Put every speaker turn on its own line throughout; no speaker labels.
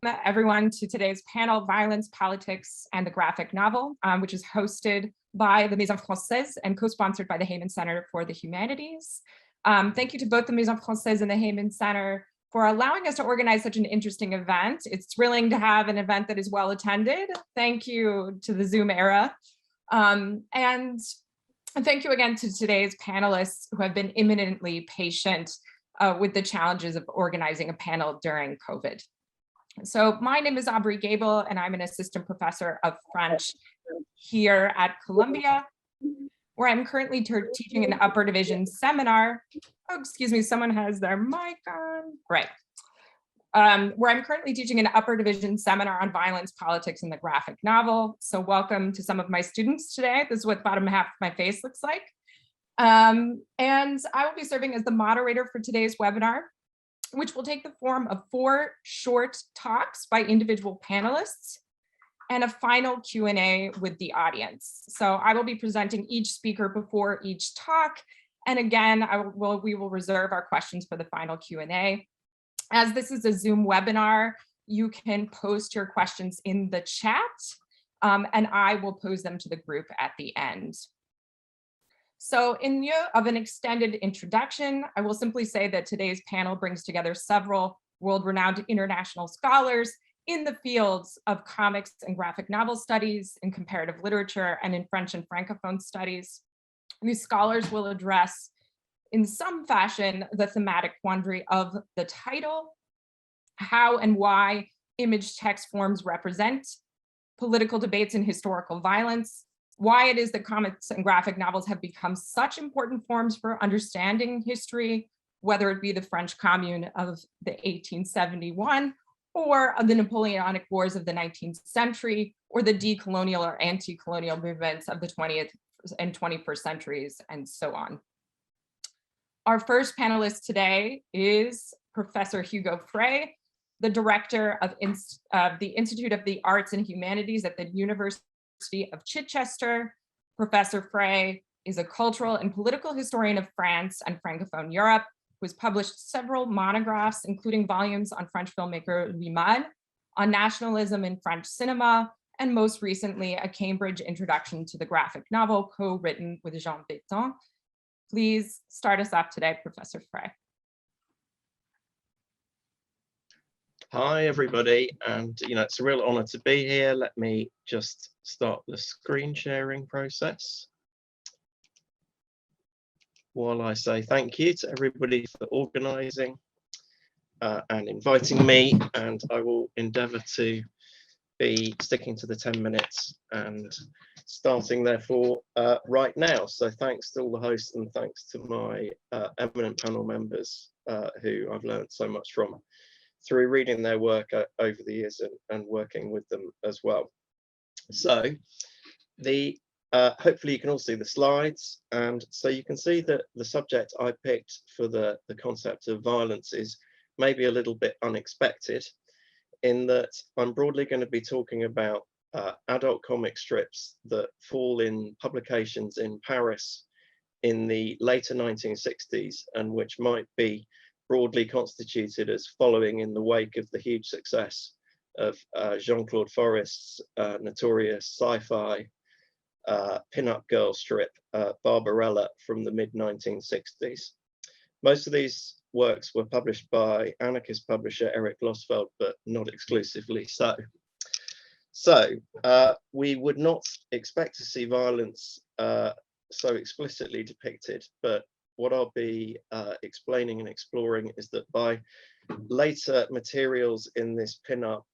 everyone to today's panel, Violence, Politics, and the Graphic Novel, which is hosted by the Maison Française and co-sponsored by the Heyman Center for the Humanities. Thank you to both the Maison Française and the Heyman Center for allowing us to organize such an interesting event. It's thrilling to have an event that is well attended. Thank you to the Zoom era. And thank you again to today's panelists who have been eminently patient with the challenges of organizing a panel during COVID. So my name is Aubry Gable, and I'm an assistant professor of French here at Columbia, where I'm currently teaching an upper division seminar. Oh, excuse me, someone has their mic on. Right. Where I'm currently teaching an upper division seminar on violence, politics, and the graphic novel. So welcome to some of my students today. This is what the bottom half of my face looks like. And I will be serving as the moderator for today's webinar, which will take the form of 4 short talks by individual panelists and a final Q&A with the audience. So I will be presenting each speaker before each talk. And again, we will reserve our questions for the final Q&A. As this is a Zoom webinar, you can post your questions in the chat, and I will pose them to the group at the end. So in lieu of an extended introduction, I will simply say that today's panel brings together several world-renowned international scholars in the fields of comics and graphic novel studies, in comparative literature, and in French and Francophone studies. These scholars will address, in some fashion, the thematic quandary of the title, how and why image text forms represent political debates and historical violence, why it is that comics and graphic novels have become such important forms for understanding history, whether it be the French Commune of the 1871, or of the Napoleonic Wars of the 19th century, or the decolonial or anti-colonial movements of the 20th and 21st centuries, and so on. Our first panelist today is Professor Hugo Frey, the director of the Institute of the Arts and Humanities at the University of Chichester. Professor Frey is a cultural and political historian of France and Francophone Europe, who has published several monographs, including volumes on French filmmaker Louis Malle, on nationalism in French cinema, and most recently, a Cambridge introduction to the graphic novel co-written with Jean Béton. Please start us off today, Professor Frey.
Hi, everybody, and it's a real honor to be here. Let me just start the screen sharing process while I say thank you to everybody for organizing and inviting me, and I will endeavor to be sticking to the 10 minutes and starting therefore right now. So thanks to all the hosts and thanks to my eminent panel members who I've learned so much from through reading their work over the years and working with them as well. So hopefully you can all see the slides, and so you can see that the subject I picked for the concept of violence is maybe a little bit unexpected, in that I'm broadly going to be talking about adult comic strips that fall in publications in Paris in the later 1960s, and which might be broadly constituted as following in the wake of the huge success of Jean-Claude Forest's notorious sci-fi pin-up girl strip, Barbarella, from the mid-1960s. Most of these works were published by anarchist publisher Eric Losfeld, but not exclusively so. So we would not expect to see violence so explicitly depicted, but what I'll be explaining and exploring is that by later materials in this pin-up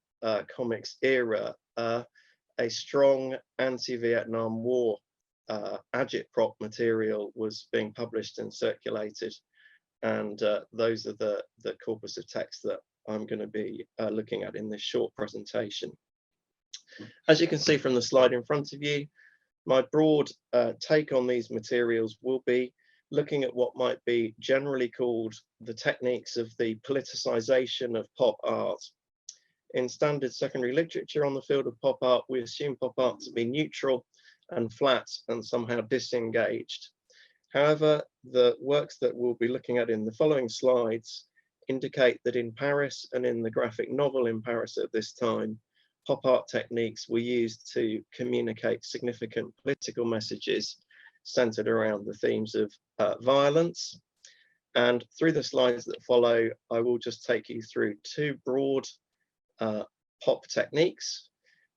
comics era, a strong anti-Vietnam War agitprop material was being published and circulated, and those are the corpus of text that I'm going to be looking at in this short presentation. As you can see from the slide in front of you, my broad take on these materials will be looking at what might be generally called the techniques of the politicization of pop art. In standard secondary literature on the field of pop art, we assume pop art to be neutral and flat and somehow disengaged. However, the works that we'll be looking at in the following slides indicate that in Paris and in the graphic novel in Paris at this time, pop art techniques were used to communicate significant political messages centered around the themes of violence. And through the slides that follow, I will just take you through two broad pop techniques: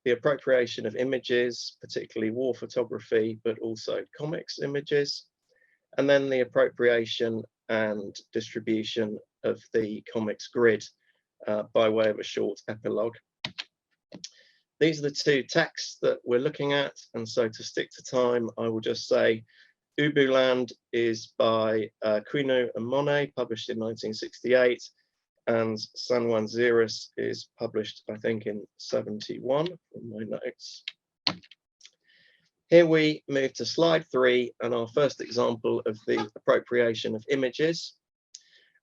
the appropriation of images, particularly war photography, but also comics images, and then the appropriation and distribution of the comics grid by way of a short epilogue. These are the two texts that we're looking at, and so to stick to time, I will just say Ubuland is by Quino and Monet, published in 1968, and San Juan Xeris is published, I think, in 71 from my notes. Here we move to slide 3 and our first example of the appropriation of images.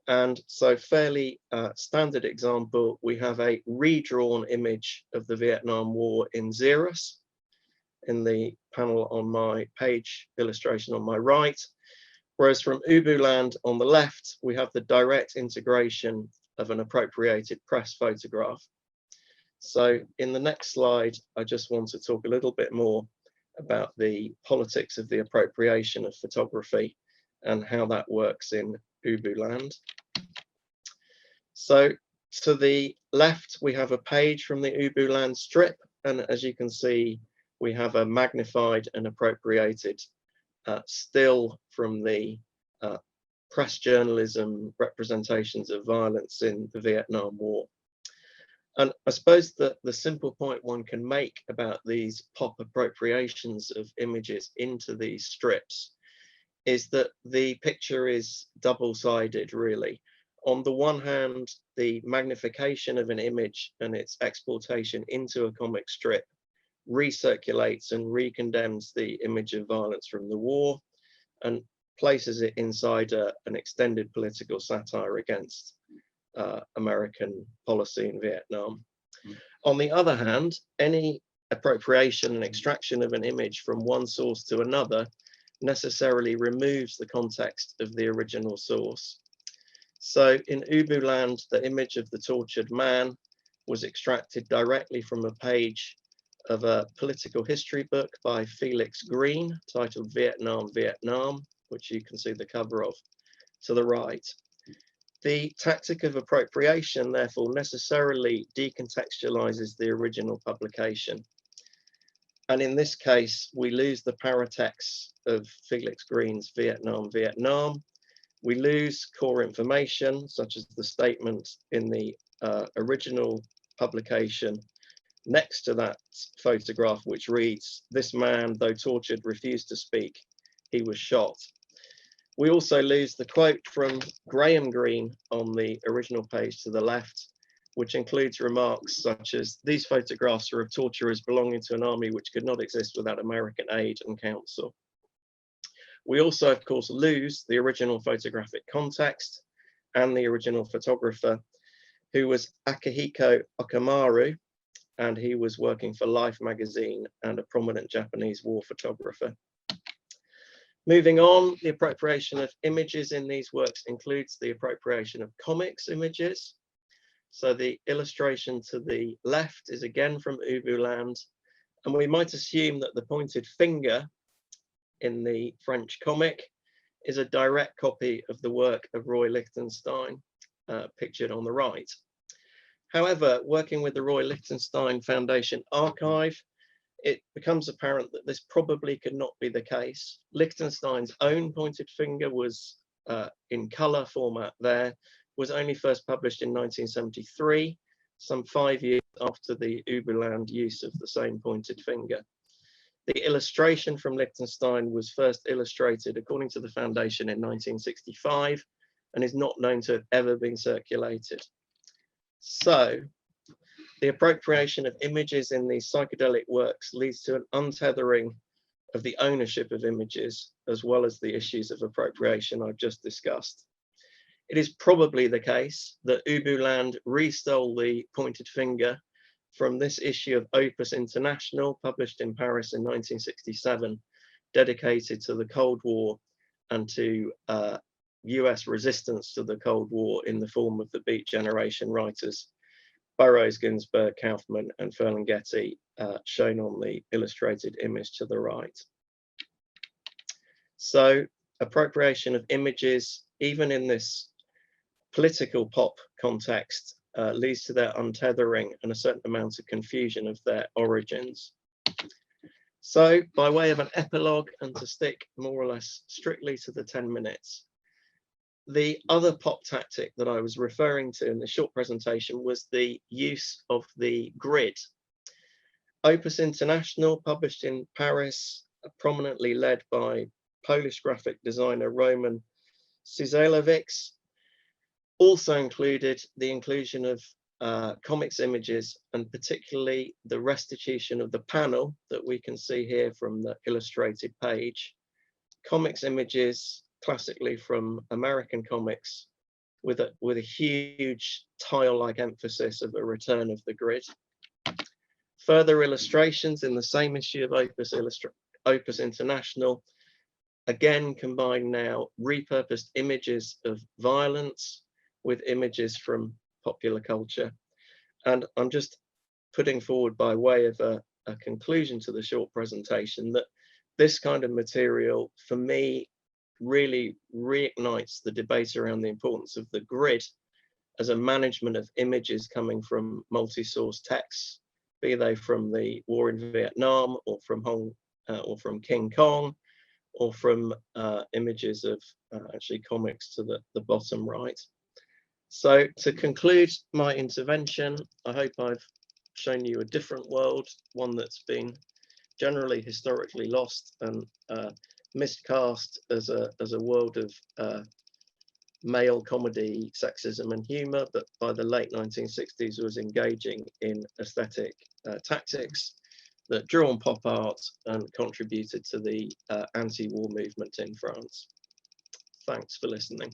And so fairly standard example, we have a redrawn image of the Vietnam War in Xeris in the panel on my page illustration on my right. Whereas from Ubuland on the left, we have the direct integration of an appropriated press photograph. So in the next slide, I just want to talk a little bit more about the politics of the appropriation of photography and how that works in Ubuland. So to the left, we have a page from the Ubuland strip, and as you can see, we have a magnified and appropriated still from the press journalism representations of violence in the Vietnam War. And I suppose that the simple point one can make about these pop appropriations of images into these strips is that the picture is double-sided, really. On the one hand, the magnification of an image and its exportation into a comic strip recirculates and recondemns the image of violence from the war and places it inside an extended political satire against American policy in Vietnam. On the other hand, any appropriation and extraction of an image from one source to another necessarily removes the context of the original source. So in Ubuland, the image of the tortured man was extracted directly from a page of a political history book by Felix Green titled Vietnam, Vietnam, which you can see the cover of to the right. The tactic of appropriation, therefore, necessarily decontextualizes the original publication. And in this case, we lose the paratext of Felix Green's Vietnam, Vietnam. We lose core information, such as the statement in the original publication next to that photograph, which reads, "This man, though tortured, refused to speak. He was shot." We also lose the quote from Graham Greene on the original page to the left, which includes remarks such as, "These photographs are of torturers belonging to an army which could not exist without American aid and counsel." We also, of course, lose the original photographic context and the original photographer, who was Akihiko Okamaru, and he was working for Life magazine and a prominent Japanese war photographer. Moving on, the appropriation of images in these works includes the appropriation of comics images. So the illustration to the left is again from Ubuland, and we might assume that the pointed finger in the French comic is a direct copy of the work of Roy Lichtenstein, pictured on the right. However, working with the Roy Lichtenstein Foundation archive, it becomes apparent that this probably could not be the case. Lichtenstein's own pointed finger was in color format there, was only first published in 1973, some 5 years after the Ubuland use of the same pointed finger. The illustration from Lichtenstein was first illustrated, according to the Foundation, in 1965 and is not known to have ever been circulated. So, the appropriation of images in these psychedelic works leads to an untethering of the ownership of images, as well as the issues of appropriation I've just discussed. It is probably the case that Ubuland restole the pointed finger from this issue of Opus International, published in Paris in 1967, dedicated to the Cold War and to US resistance to the Cold War in the form of the Beat Generation writers, Burroughs, Ginsberg, Kaufman, and Ferlinghetti, shown on the illustrated image to the right. So appropriation of images, even in this political pop context, leads to their untethering and a certain amount of confusion of their origins. So by way of an epilogue, and to stick more or less strictly to the 10 minutes, the other pop tactic that I was referring to in the short presentation was the use of the grid. Opus International, published in Paris, prominently led by Polish graphic designer Roman Cizelewicz, also included the inclusion of comics images, and particularly the restitution of the panel that we can see here from the illustrated page. Comics images, classically from American comics, with a huge tile-like emphasis of a return of the grid. Further illustrations in the same issue of Opus International, again combine now repurposed images of violence with images from popular culture. And I'm just putting forward, by way of a conclusion to the short presentation, that this kind of material, for me, really reignites the debate around the importance of the grid as a management of images coming from multi-source texts, be they from the war in Vietnam, or from King Kong, or from images of actually comics to the bottom right. So to conclude my intervention, I hope I've shown you a different world, one that's been generally historically lost and miscast as a world of male comedy, sexism and humor, but by the late 1960s was engaging in aesthetic tactics that drew on pop art and contributed to the anti-war movement in France. Thanks for listening.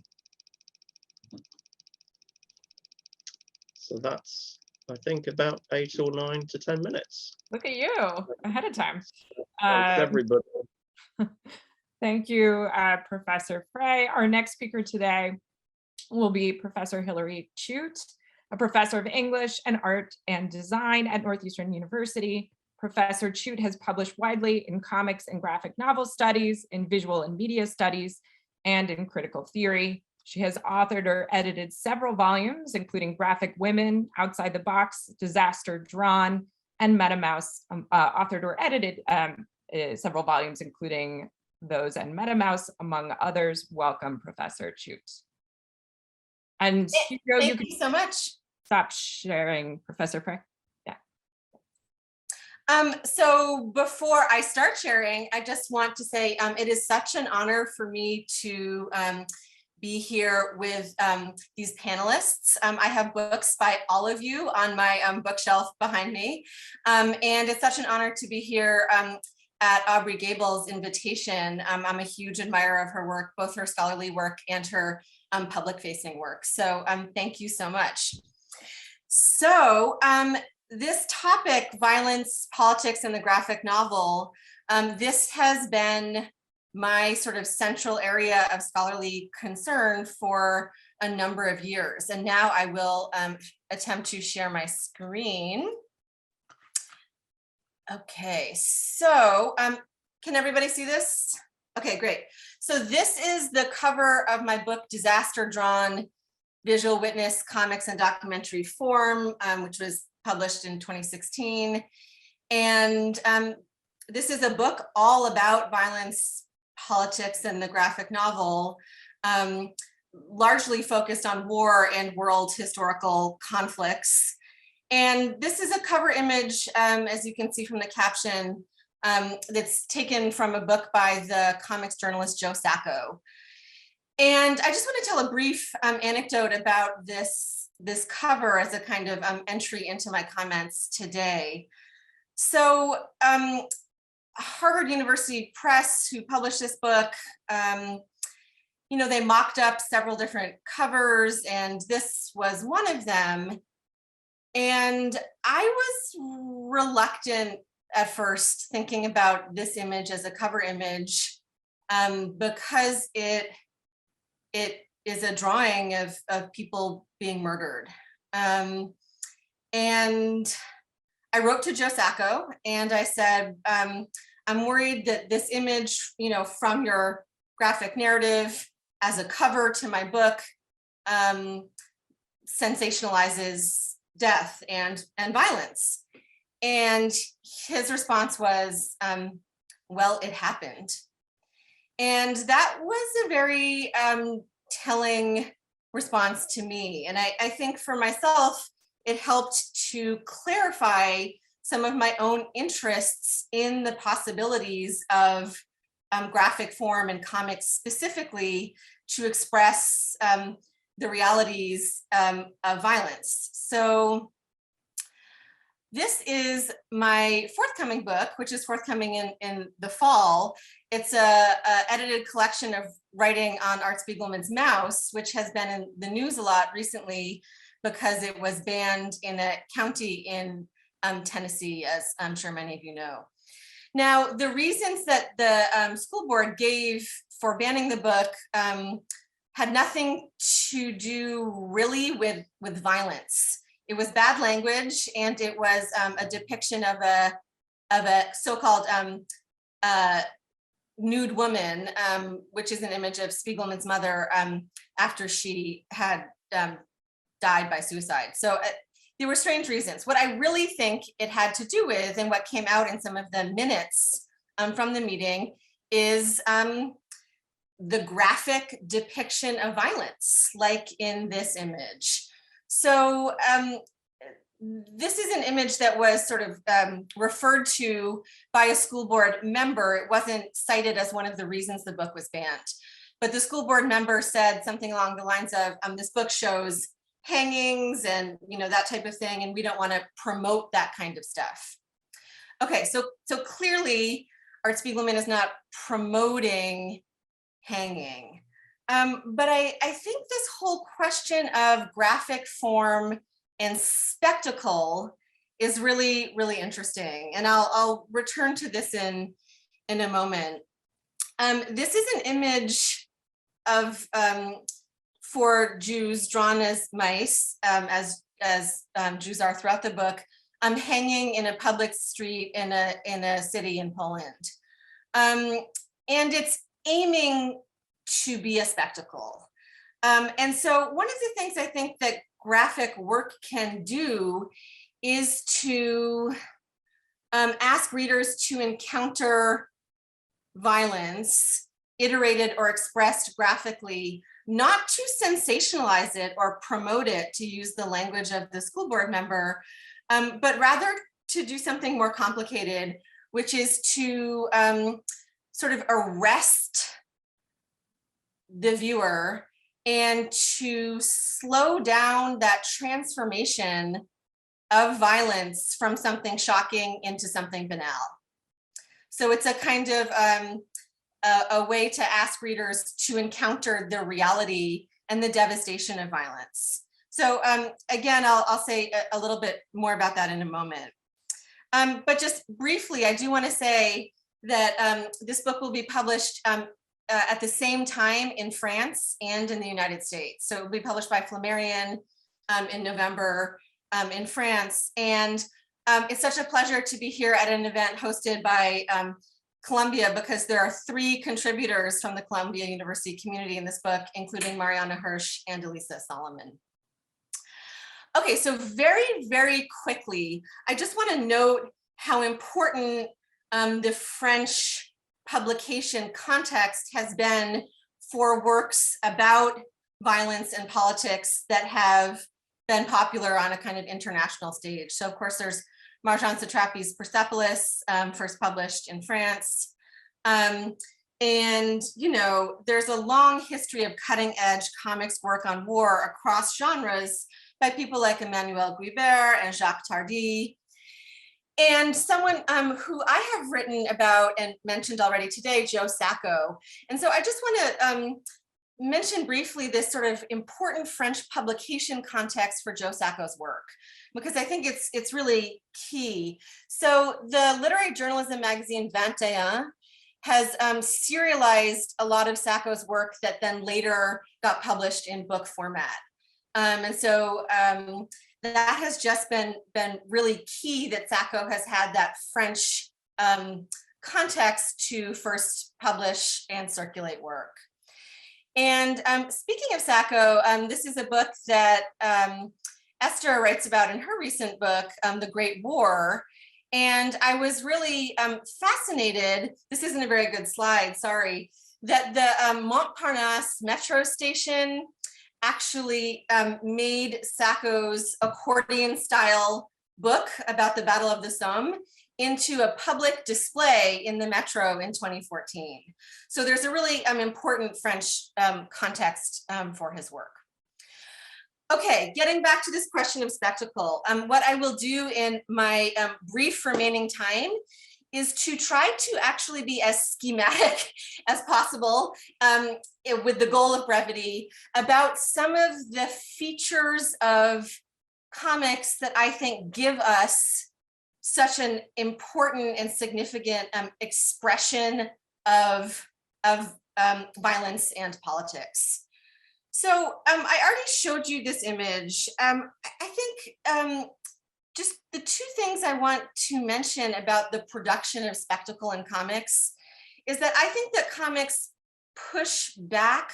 So that's, I think, about 8 or 9 to 10 minutes.
Look at you, ahead of time.
Thanks, everybody.
Thank you, Professor Frey. Our next speaker today will be Professor Hilary Chute, a professor of English and art and design at Northeastern University. Professor Chute has published widely in comics and graphic novel studies, in visual and media studies, and in critical theory. She has authored or edited several volumes, including Graphic Women, Outside the Box, Disaster Drawn, and MetaMouse, authored or edited several volumes, including those and MetaMouse, among others. Welcome, Professor Chute. And Hugo,
thank you so much.
Stop sharing, Professor Frey. Yeah.
So before I start sharing, I just want to say it is such an honor for me to be here with these panelists. I have books by all of you on my bookshelf behind me. And it's such an honor to be here at Aubry Gable's invitation. I'm a huge admirer of her work, both her scholarly work and her public-facing work. So thank you so much. So this topic, violence, politics, and the graphic novel, this has been my sort of central area of scholarly concern for a number of years. And now I will attempt to share my screen. Okay, so can everybody see this? Okay, great. So this is the cover of my book, Disaster Drawn, Visual Witness, Comics and Documentary Form, which was published in 2016. And this is a book all about violence, politics, and the graphic novel, largely focused on war and world historical conflicts. And this is a cover image, as you can see from the caption, that's taken from a book by the comics journalist Joe Sacco. And I just want to tell a brief anecdote about this cover as a kind of entry into my comments today. So Harvard University Press, who published this book, you know, they mocked up several different covers, and this was one of them. And I was reluctant at first thinking about this image as a cover image because it it is a drawing of people being murdered. And I wrote to Joe Sacco and I said, I'm worried that this image, from your graphic narrative as a cover to my book sensationalizes death and violence. And his response was, well, it happened. And that was a very telling response to me. And I think for myself, it helped to clarify some of my own interests in the possibilities of graphic form and comics specifically to express the realities of violence. So this is my forthcoming book, which is forthcoming in the fall. It's a edited collection of writing on Art Spiegelman's Mouse, which has been in the news a lot recently because it was banned in a county in Tennessee, as I'm sure many of you know. Now, the reasons that the school board gave for banning the book had nothing to do really with violence. It was bad language, and it was a depiction of a so-called nude woman, which is an image of Spiegelman's mother after she had died by suicide. So there were strange reasons. What I really think it had to do with, and what came out in some of the minutes from the meeting, is the graphic depiction of violence, like in this image. So this is an image that was sort of referred to by a school board member. It wasn't cited as one of the reasons the book was banned. But the school board member said something along the lines of, this book shows hangings and that type of thing, and we don't want to promote that kind of stuff. Okay, so clearly Art Spiegelman is not promoting hanging. But I think this whole question of graphic form and spectacle is really, really interesting. And I'll return to this in a moment. This is an image of for Jews drawn as mice, as Jews are throughout the book, hanging in a public street in a city in Poland. And it's aiming to be a spectacle. And so one of the things I think that graphic work can do is to ask readers to encounter violence, iterated or expressed graphically, not to sensationalize it or promote it, to use the language of the school board member, but rather to do something more complicated, which is to sort of arrest the viewer and to slow down that transformation of violence from something shocking into something banal. So it's a kind of a way to ask readers to encounter the reality and the devastation of violence. So again, I'll say a little bit more about that in a moment. But just briefly, I do want to say that this book will be published at the same time in France and in the United States. So it will be published by Flammarion in November in France. And it's such a pleasure to be here at an event hosted by Columbia, because there are 3 contributors from the Columbia University community in this book, including Mariana Hirsch and Elisa Solomon. Okay, so very, very quickly, I just want to note how important the French publication context has been for works about violence and politics that have been popular on a kind of international stage. So of course there's Marjane Satrapi's Persepolis, first published in France. And there's a long history of cutting edge comics work on war across genres by people like Emmanuel Guibert and Jacques Tardy. And someone who I have written about and mentioned already today, Joe Sacco. And so I just want to mention briefly this sort of important French publication context for Joe Sacco's work, because I think it's really key. So the literary journalism magazine 21 has serialized a lot of Sacco's work that then later got published in book format. And so that has just been really key, that Sacco has had that French context to first publish and circulate work. And speaking of Sacco, this is a book that Esther writes about in her recent book, The Great War. And I was really fascinated, this isn't a very good slide, sorry, that the Montparnasse metro station actually made Sacco's accordion style book about the Battle of the Somme into a public display in the metro in 2014. So there's a really important French context for his work. Okay, getting back to this question of spectacle, what I will do in my brief remaining time is to try to actually be as schematic as possible with the goal of brevity about some of the features of comics that I think give us such an important and significant expression of violence and politics. So I already showed you this image. I think just the two things I want to mention about the production of spectacle in comics is that I think that comics push back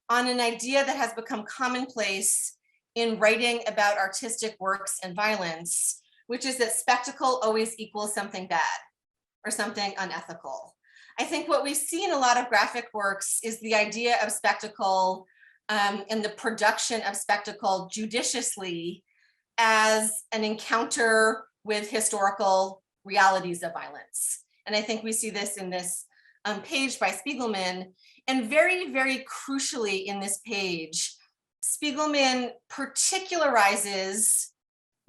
on an idea that has become commonplace in writing about artistic works and violence, which is that spectacle always equals something bad or something unethical. I think what we see in a lot of graphic works is the idea of spectacle and the production of spectacle judiciously as an encounter with historical realities of violence. And I think we see this in this page by Spiegelman. And very, very crucially in this page, Spiegelman particularizes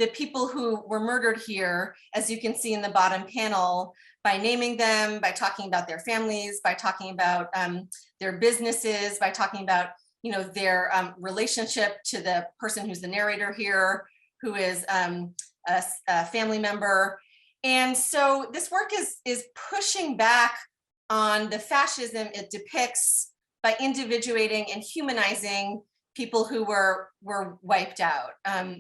the people who were murdered here, as you can see in the bottom panel, by naming them, by talking about their families, by talking about their businesses, by talking about their relationship to the person who's the narrator here, who is a family member. And so this work is pushing back on the fascism it depicts by individuating and humanizing people who were wiped out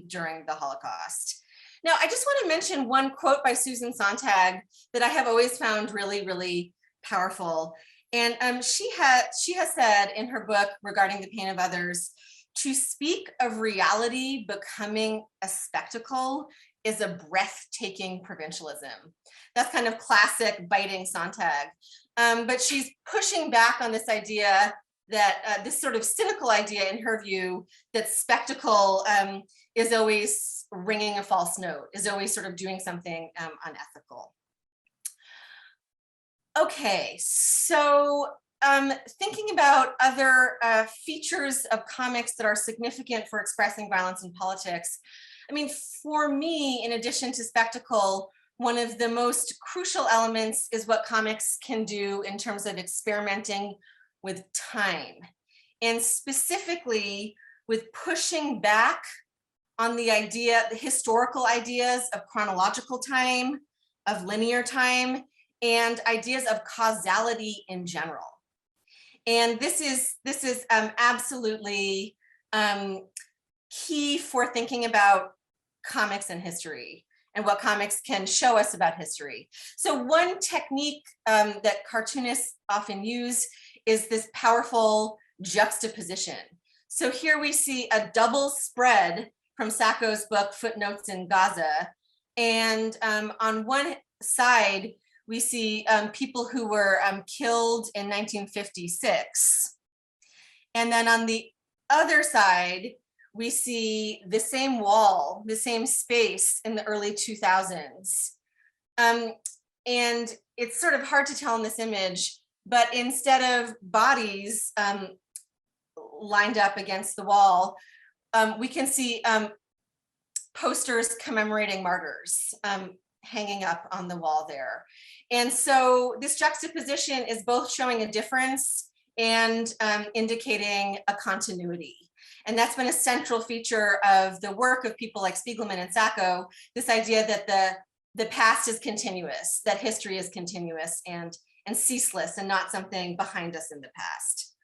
during the Holocaust. Now, I just want to mention one quote by Susan Sontag that I have always found really, really powerful. And she has said in her book regarding the pain of others, to speak of reality becoming a spectacle is a breathtaking provincialism. That's kind of classic biting Sontag. But she's pushing back on this idea that this sort of cynical idea in her view that spectacle is always ringing a false note, is always sort of doing something unethical. Okay, so thinking about other features of comics that are significant for expressing violence in politics, I mean, for me, in addition to spectacle, one of the most crucial elements is what comics can do in terms of experimenting with time, and specifically with pushing back on the historical ideas of chronological time, of linear time, and ideas of causality in general. And this is absolutely key for thinking about comics and history and what comics can show us about history. So one technique that cartoonists often use is this powerful juxtaposition. So here we see a double spread from Sacco's book, Footnotes in Gaza. And on one side, we see people who were killed in 1956. And then on the other side, we see the same wall, the same space in the early 2000s. And it's sort of hard to tell in this image, but instead of bodies lined up against the wall, we can see posters commemorating martyrs hanging up on the wall there. And so this juxtaposition is both showing a difference and indicating a continuity. And that's been a central feature of the work of people like Spiegelman and Sacco, this idea that the past is continuous, that history is continuous and and ceaseless and not something behind us in the past.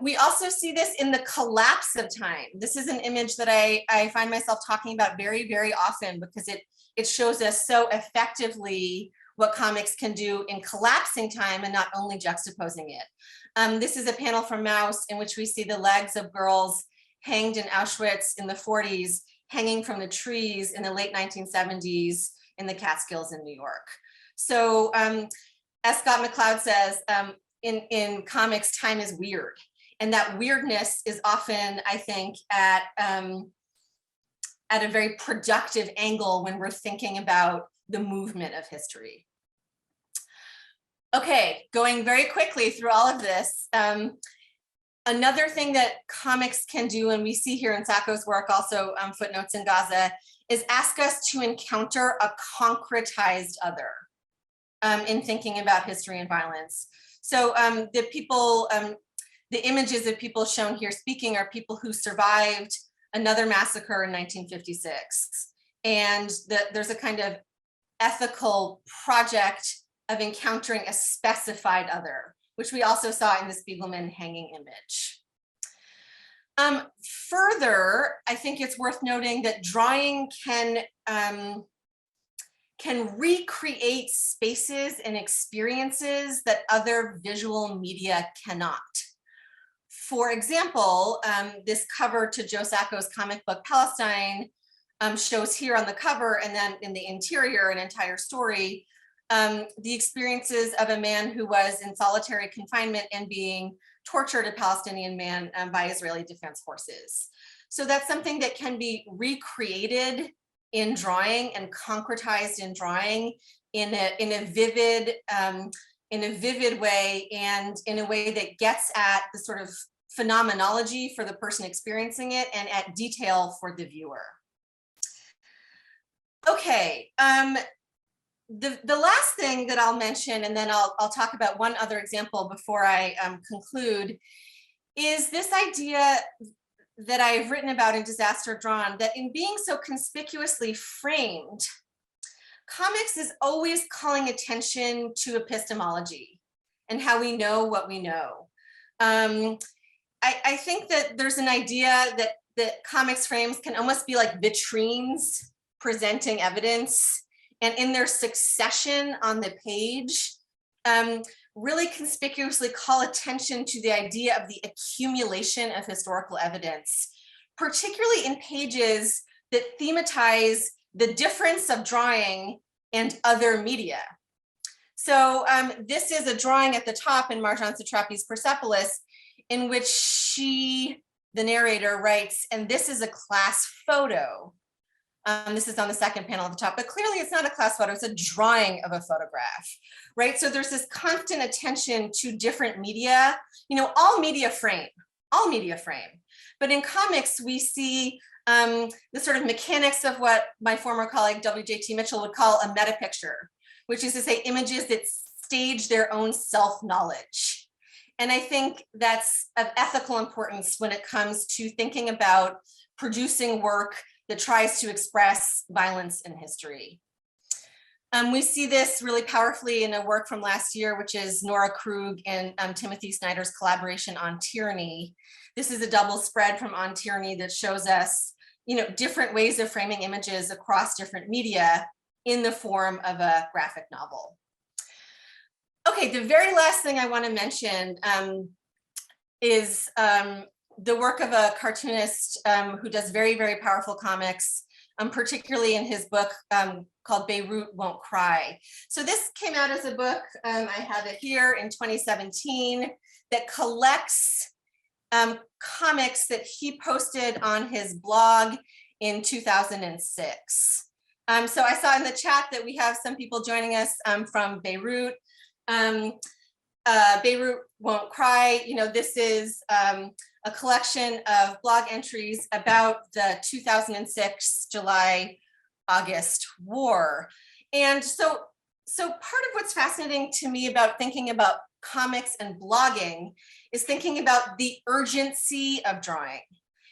We also see this in the collapse of time. This is an image that I find myself talking about very, very often because it shows us so effectively what comics can do in collapsing time and not only juxtaposing it. This is a panel from Maus in which we see the legs of girls hanged in Auschwitz in the 40s, hanging from the trees in the late 1970s in the Catskills in New York. So as Scott McCloud says, in comics, time is weird. And that weirdness is often, I think, at a very productive angle when we're thinking about the movement of history. Okay, going very quickly through all of this. Another thing that comics can do, and we see here in Sacco's work, also footnotes in Gaza, is ask us to encounter a concretized other in thinking about history and violence. So the images of people shown here speaking are people who survived another massacre in 1956. And there's a kind of ethical project of encountering a specified other, which we also saw in the Spiegelman hanging image. Further, I think it's worth noting that drawing can recreate spaces and experiences that other visual media cannot. For example, this cover to Joe Sacco's comic book Palestine shows here on the cover, and then in the interior, an entire story, the experiences of a man who was in solitary confinement and being tortured, a Palestinian man, by Israeli Defense Forces. So that's something that can be recreated in drawing and concretized in drawing in a vivid way, and in a way that gets at the sort of phenomenology for the person experiencing it and at detail for the viewer. Okay, the last thing that I'll mention, and then I'll talk about one other example before I conclude, is this idea that I've written about in Disaster Drawn, that in being so conspicuously framed, comics is always calling attention to epistemology and how we know what we know. I think that there's an idea that comics frames can almost be like vitrines presenting evidence, and in their succession on the page, really conspicuously call attention to the idea of the accumulation of historical evidence, particularly in pages that thematize the difference of drawing and other media. So this is a drawing at the top in Marjan Satrapi's Persepolis, in which she, the narrator, writes, and this is a class photo. This is on the second panel at the top, but clearly it's not a class photo, it's a drawing of a photograph, right? So there's this constant attention to different media, all media frame. But in comics, we see the sort of mechanics of what my former colleague, W.J.T. Mitchell, would call a meta picture, which is to say images that stage their own self-knowledge. And I think that's of ethical importance when it comes to thinking about producing work that tries to express violence in history. We see this really powerfully in a work from last year, which is Nora Krug and Timothy Snyder's collaboration on tyranny. This is a double spread from On Tyranny that shows us, different ways of framing images across different media in the form of a graphic novel. Okay, the very last thing I want to mention is the work of a cartoonist who does very, very powerful comics, particularly in his book called Beirut Won't Cry. So this came out as a book, I have it here, in 2017, that collects comics that he posted on his blog in 2006. So I saw in the chat that we have some people joining us from Beirut. Beirut Won't Cry, this is a collection of blog entries about the 2006 July-August war. And so part of what's fascinating to me about thinking about comics and blogging is thinking about the urgency of drawing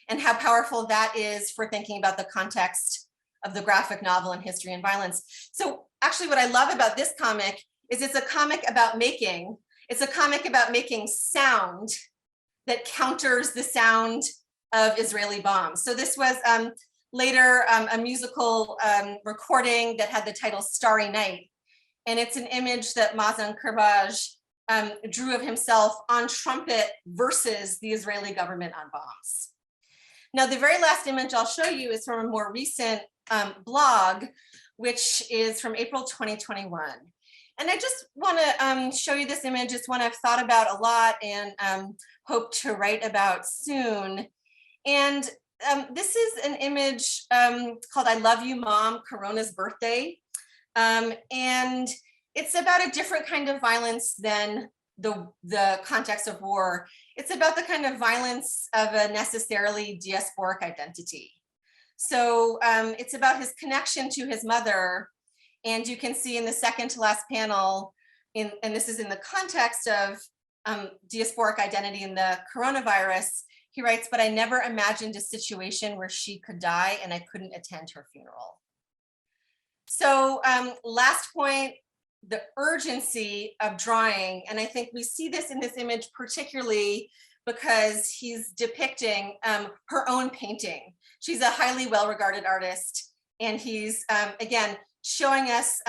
and how powerful that is for thinking about the context of the graphic novel and history and violence. So actually what I love about this comic is it's a comic about making sound that counters the sound of Israeli bombs. So this was later a musical recording that had the title Starry Night. And it's an image that Mazen Kerbaj drew of himself on trumpet versus the Israeli government on bombs. Now, the very last image I'll show you is from a more recent blog, which is from April 2021. And I just want to show you this image. It's one I've thought about a lot and hope to write about soon. And this is an image called I Love You, Mom, Corona's Birthday. And it's about a different kind of violence than the context of war. It's about the kind of violence of a necessarily diasporic identity. So it's about his connection to his mother. And you can see in the second to last panel, and this is in the context of diasporic identity in the coronavirus, he writes, "But I never imagined a situation where she could die and I couldn't attend her funeral." So last point, the urgency of drawing. And I think we see this in this image particularly because he's depicting her own painting. She's a highly well-regarded artist. And he's, again, showing us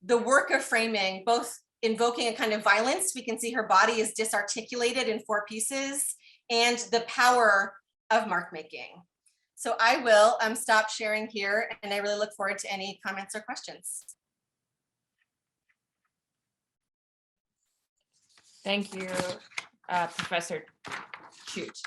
the work of framing, both invoking a kind of violence. We can see her body is disarticulated in 4 pieces, and the power of mark making. So I will stop sharing here, and I really look forward to any comments or questions.
Thank you, Professor Chute.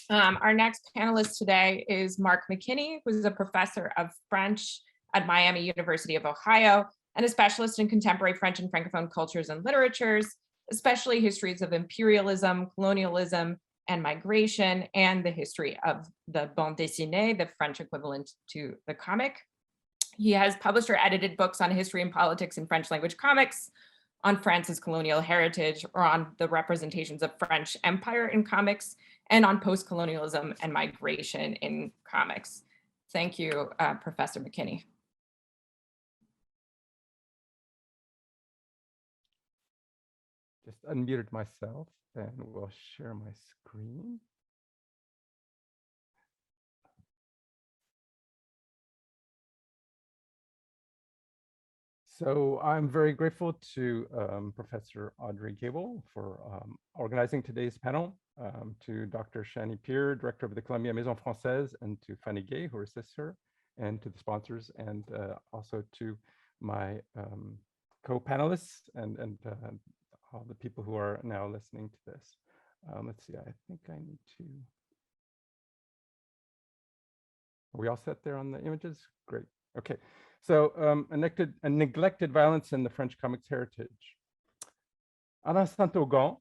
Our next panelist today is Mark McKinney, who is a professor of French at Miami University of Ohio and a specialist in contemporary French and Francophone cultures and literatures, especially histories of imperialism, colonialism, and migration, and the history of the bande dessinée, the French equivalent to the comic. He has published or edited books on history and politics in French language comics, on France's colonial heritage, or on the representations of French empire in comics, and on post-colonialism and migration in comics. Thank you, Professor McKinney.
Just unmuted myself and we'll share my screen. So I'm very grateful to Professor Aubry Gable for organizing today's panel, to Dr. Shani Peer, Director of the Columbia Maison Française, and to Fanny Gay, who assists her, and to the sponsors, and also to my co-panelists and all the people who are now listening to this. Let's see, I think I need to. Are we all set there on the images? Great, okay. So a neglected violence in the French comics heritage. Alain Saint-Augan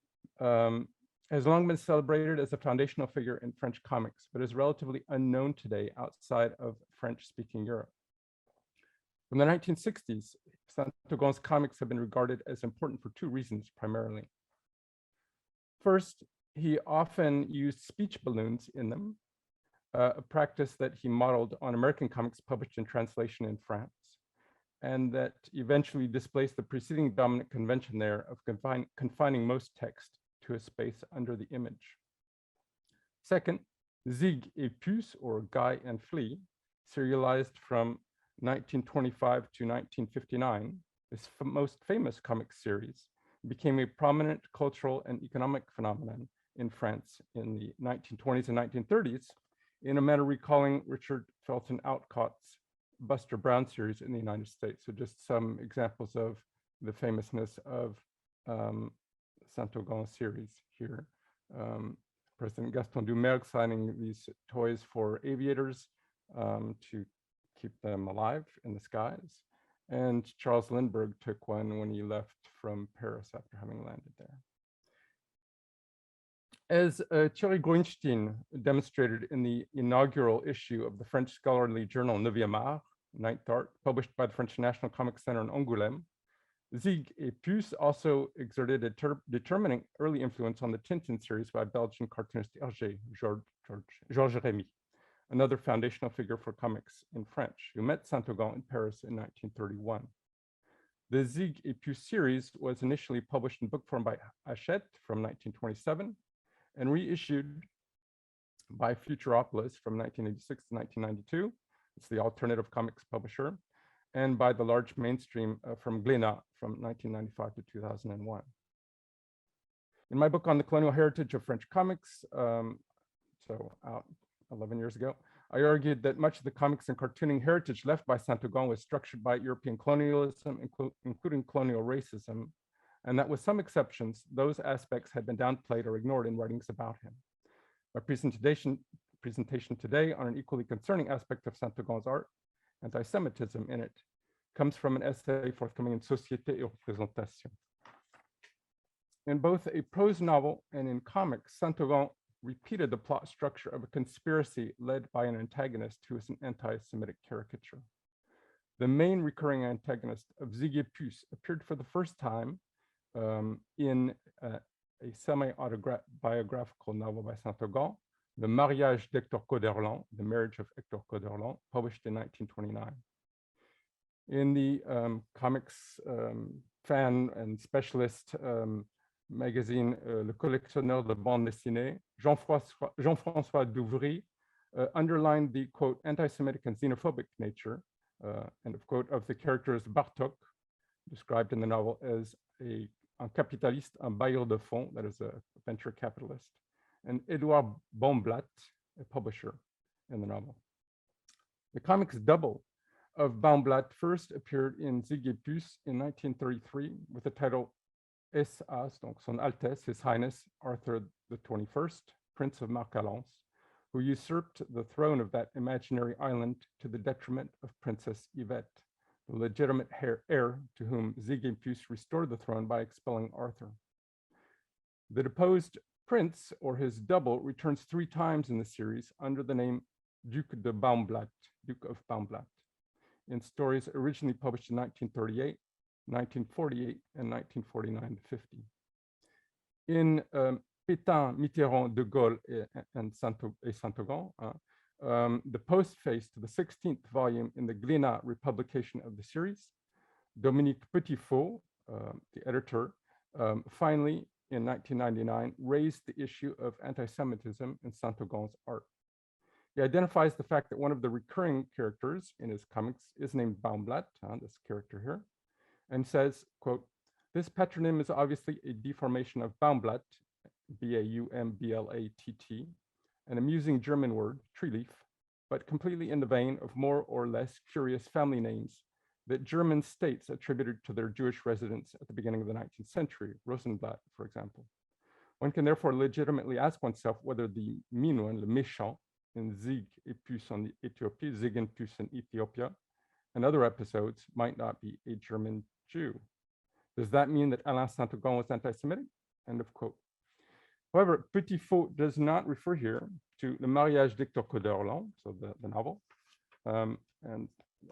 has long been celebrated as a foundational figure in French comics, but is relatively unknown today outside of French-speaking Europe. From the 1960s, Saint-Augan's comics have been regarded as important for 2 reasons primarily. First, he often used speech balloons in them, a practice that he modeled on American comics published in translation in France, and that eventually displaced the preceding dominant convention there of confining most text to a space under the image. Second, Zig et Puce, or Guy and Flea, serialized from 1925 to 1959, this most famous comic series became a prominent cultural and economic phenomenon in France in the 1920s and 1930s, in a manner recalling Richard Felton Outcott's Buster Brown series in the United States. So just some examples of the famousness of Saint-Augan's series here. President Gaston Doumergue signing these toys for aviators to keep them alive in the skies. And Charles Lindbergh took one when he left from Paris after having landed there. As Thierry Grunstein demonstrated in the inaugural issue of the French scholarly journal Neuvième Art, Ninth Art, published by the French National Comic Center in Angoulême, Zig et Puce also exerted a determining early influence on the Tintin series by Belgian cartoonist Georges Remy, another foundational figure for comics in French, who met Saint-Augan in Paris in 1931. The Zig et Puce series was initially published in book form by Hachette from 1927 and reissued by Futuropolis from 1986 to 1992. It's the alternative comics publisher, and by the large mainstream from Glénat from 1995 to 2001. In my book on the colonial heritage of French comics, so out 11 years ago, I argued that much of the comics and cartooning heritage left by Saint-Augan was structured by European colonialism, including colonial racism, and that with some exceptions, those aspects had been downplayed or ignored in writings about him. My presentation today on an equally concerning aspect of Saint-Augan's art, anti-Semitism in it, comes from an essay forthcoming in Société et Représentation. In both a prose novel and in comics, Saint-Augan repeated the plot structure of a conspiracy led by an antagonist who is an anti-Semitic caricature. The main recurring antagonist of Zig et Puce appeared for the first time in a semi-autobiographical novel by Saint-Augan, Le Mariage d'Hector Coderland, The Marriage of Hector Coderland, published in 1929. In the comics fan and specialist magazine Le Collectionneur de Bande Dessinée, Jean-François Douvry underlined the, quote, anti-Semitic and xenophobic nature, end of quote, of the characters Bartok, described in the novel as un capitaliste, un bailleur de fonds, that is a venture capitalist, and Edouard Bonblat, a publisher in the novel. The comics double of Bonblat first appeared in Zig et Puce in 1933 with the title S.A., donc Son Altesse, His Highness Arthur the 21st, Prince of Marcalance, who usurped the throne of that imaginary island to the detriment of Princess Yvette, the legitimate heir to whom Zig et Puce restored the throne by expelling Arthur. The deposed prince, or his double, returns 3 times in the series under the name Duc de Bonblat, Duke of Bonblat, in stories originally published in 1938, 1948, and 1949-50. In Pétain, Mitterrand, de Gaulle, and Saint-Augan, the postface to the 16th volume in the Glénat republication of the series, Dominique Petitfaux, the editor, finally, in 1999, raised the issue of anti-Semitism in Saint-Augan's art. He identifies the fact that one of the recurring characters in his comics is named Bonblat, this character here, and says, quote, this patronym is obviously a deformation of Baumblatt, B-A-U-M-B-L-A-T-T, an amusing German word, tree leaf, but completely in the vein of more or less curious family names that German states attributed to their Jewish residents at the beginning of the 19th century, Rosenblatt, for example. One can therefore legitimately ask oneself whether the mean one, le méchant, in Zig et Puce en Ethiopie, Zig and Puce in Ethiopia, and other episodes might not be a German Jew. Does that mean that Alain Saint-Augan was anti-Semitic? End of quote. However, Petitfaux does not refer here to Le Mariage d'Hector Coderland, so the novel, and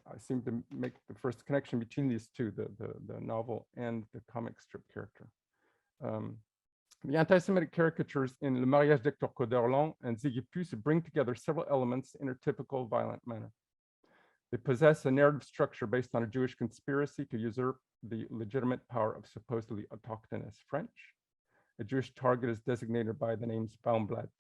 I seem to make the first connection between these two, the novel and the comic strip character. The anti-Semitic caricatures in Le Mariage d'Hector Coderland and Zig et Puce bring together several elements in a typical violent manner. They possess a narrative structure based on a Jewish conspiracy to usurp the legitimate power of supposedly autochthonous French. A Jewish target is designated by the names Baumblatt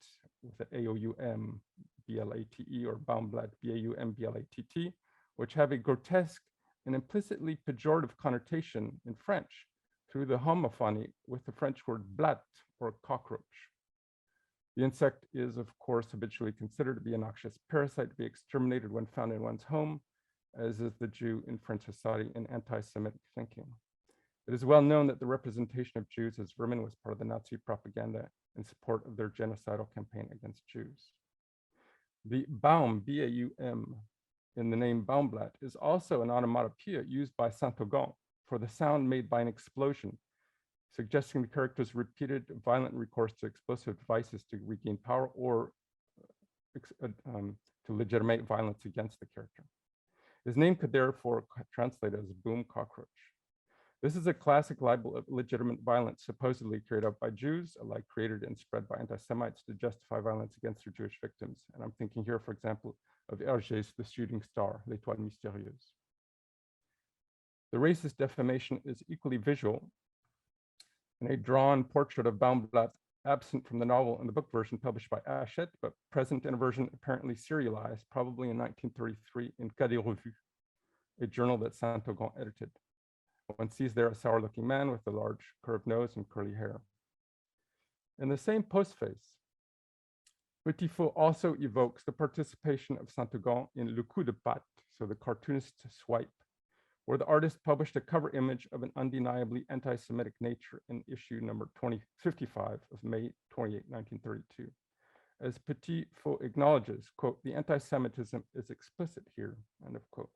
with an A-O-U-M, B-L-A-T-E, or Baumblatt, B-A-U-M-B-L-A-T-T, which have a grotesque and implicitly pejorative connotation in French through the homophony with the French word blatte, or cockroach. The insect is, of course, habitually considered to be a noxious parasite to be exterminated when found in one's home, as is the Jew in French society and anti-Semitic thinking. It is well known that the representation of Jews as vermin was part of the Nazi propaganda in support of their genocidal campaign against Jews. The Baum, B-A-U-M, in the name Baumblatt is also an onomatopoeia used by Saint-Augan for the sound made by an explosion, suggesting the character's repeated violent recourse to explosive devices to regain power or to legitimate violence against the character. His name could therefore translate as boom cockroach. This is a classic libel of legitimate violence supposedly carried out by Jews, alike created and spread by anti-Semites to justify violence against their Jewish victims. And I'm thinking here, for example, of Hergé's The Shooting Star, L'Étoile Mystérieuse. The racist defamation is equally visual in a drawn portrait of Baumblatt, absent from the novel in the book version published by Hachette, but present in a version apparently serialized, probably in 1933 in Cadet Revue, a journal that Saint-Augan edited. One sees there a sour-looking man with a large curved nose and curly hair. In the same postface, Petit-Faux also evokes the participation of Saint-Augan in Le Coup de Patte, so the cartoonist's swipe, where the artist published a cover image of an undeniably anti-Semitic nature in issue number 2055 of May 28, 1932. As Petit-Faux acknowledges, quote, the anti-Semitism is explicit here, end of quote.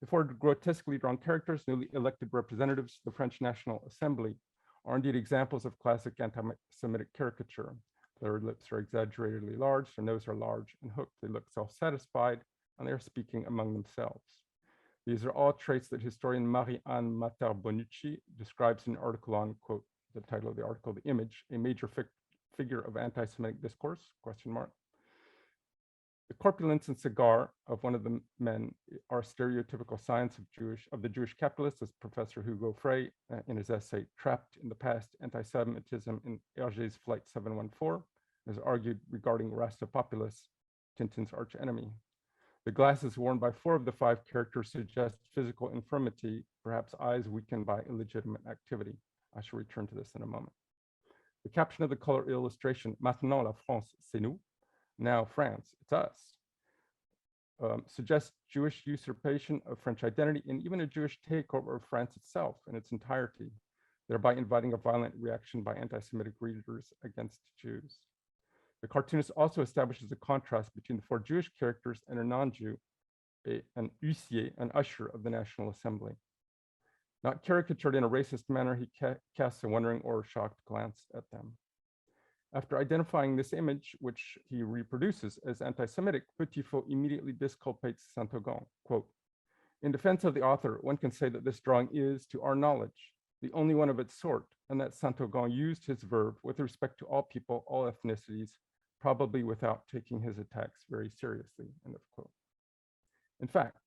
The four grotesquely drawn characters, newly elected representatives of the French National Assembly, are indeed examples of classic anti-Semitic caricature. Their lips are exaggeratedly large, their noses are large and hooked, they look self-satisfied, and they are speaking among themselves. These are all traits that historian Marie-Anne Matter-Bonucci describes in an article on, quote, the title of the article, The Image, a major figure of anti-Semitic discourse, question mark. The corpulence and cigar of one of the men are stereotypical signs of the Jewish capitalist, as Professor Hugo Frey in his essay, Trapped in the Past, Anti-Semitism in Hergé's Flight 714, has argued regarding Rasta Populace, Tintin's arch enemy. The glasses worn by four of the five characters suggest physical infirmity, perhaps eyes weakened by illegitimate activity. I shall return to this in a moment. The caption of the color illustration, Maintenant la France, c'est nous, now France, it's us, suggests Jewish usurpation of French identity and even a Jewish takeover of France itself in its entirety, thereby inviting a violent reaction by anti-Semitic readers against Jews. The cartoonist also establishes a contrast between the four Jewish characters and a non-Jew, an huissier, an usher of the National Assembly. Not caricatured in a racist manner, he casts a wondering or shocked glance at them. After identifying this image, which he reproduces as anti-Semitic, Petit-Faux immediately disculpates Saint-Augan, quote, in defense of the author, one can say that this drawing is, to our knowledge, the only one of its sort, and that Saint-Augan used his verve with respect to all people, all ethnicities, probably without taking his attacks very seriously, end of quote. In fact,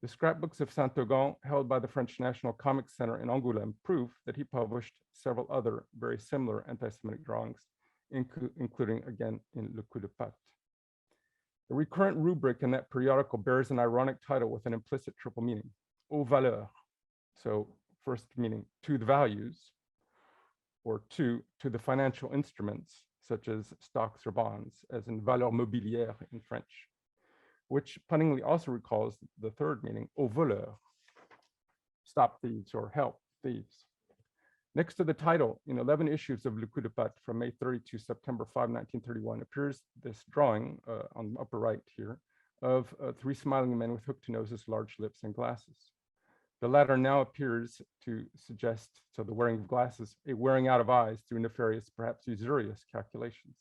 the scrapbooks of Saint-Augan held by the French National Comic Center in Angoulême prove that he published several other very similar anti-Semitic drawings, including again in Le Coup de Patte. The recurrent rubric in that periodical bears an ironic title with an implicit triple meaning, aux valeurs. So first meaning to the values, or to the financial instruments, such as stocks or bonds, as in valeur mobilière in French, which punningly also recalls the third meaning, aux voleurs, stop thieves or help thieves. Next to the title, in 11 issues of Le Coup de Patte from May 30 to September 5, 1931, appears this drawing on the upper right here of three smiling men with hooked noses, large lips, and glasses. The latter now appears to suggest, so the wearing of glasses, a wearing out of eyes through nefarious, perhaps usurious calculations.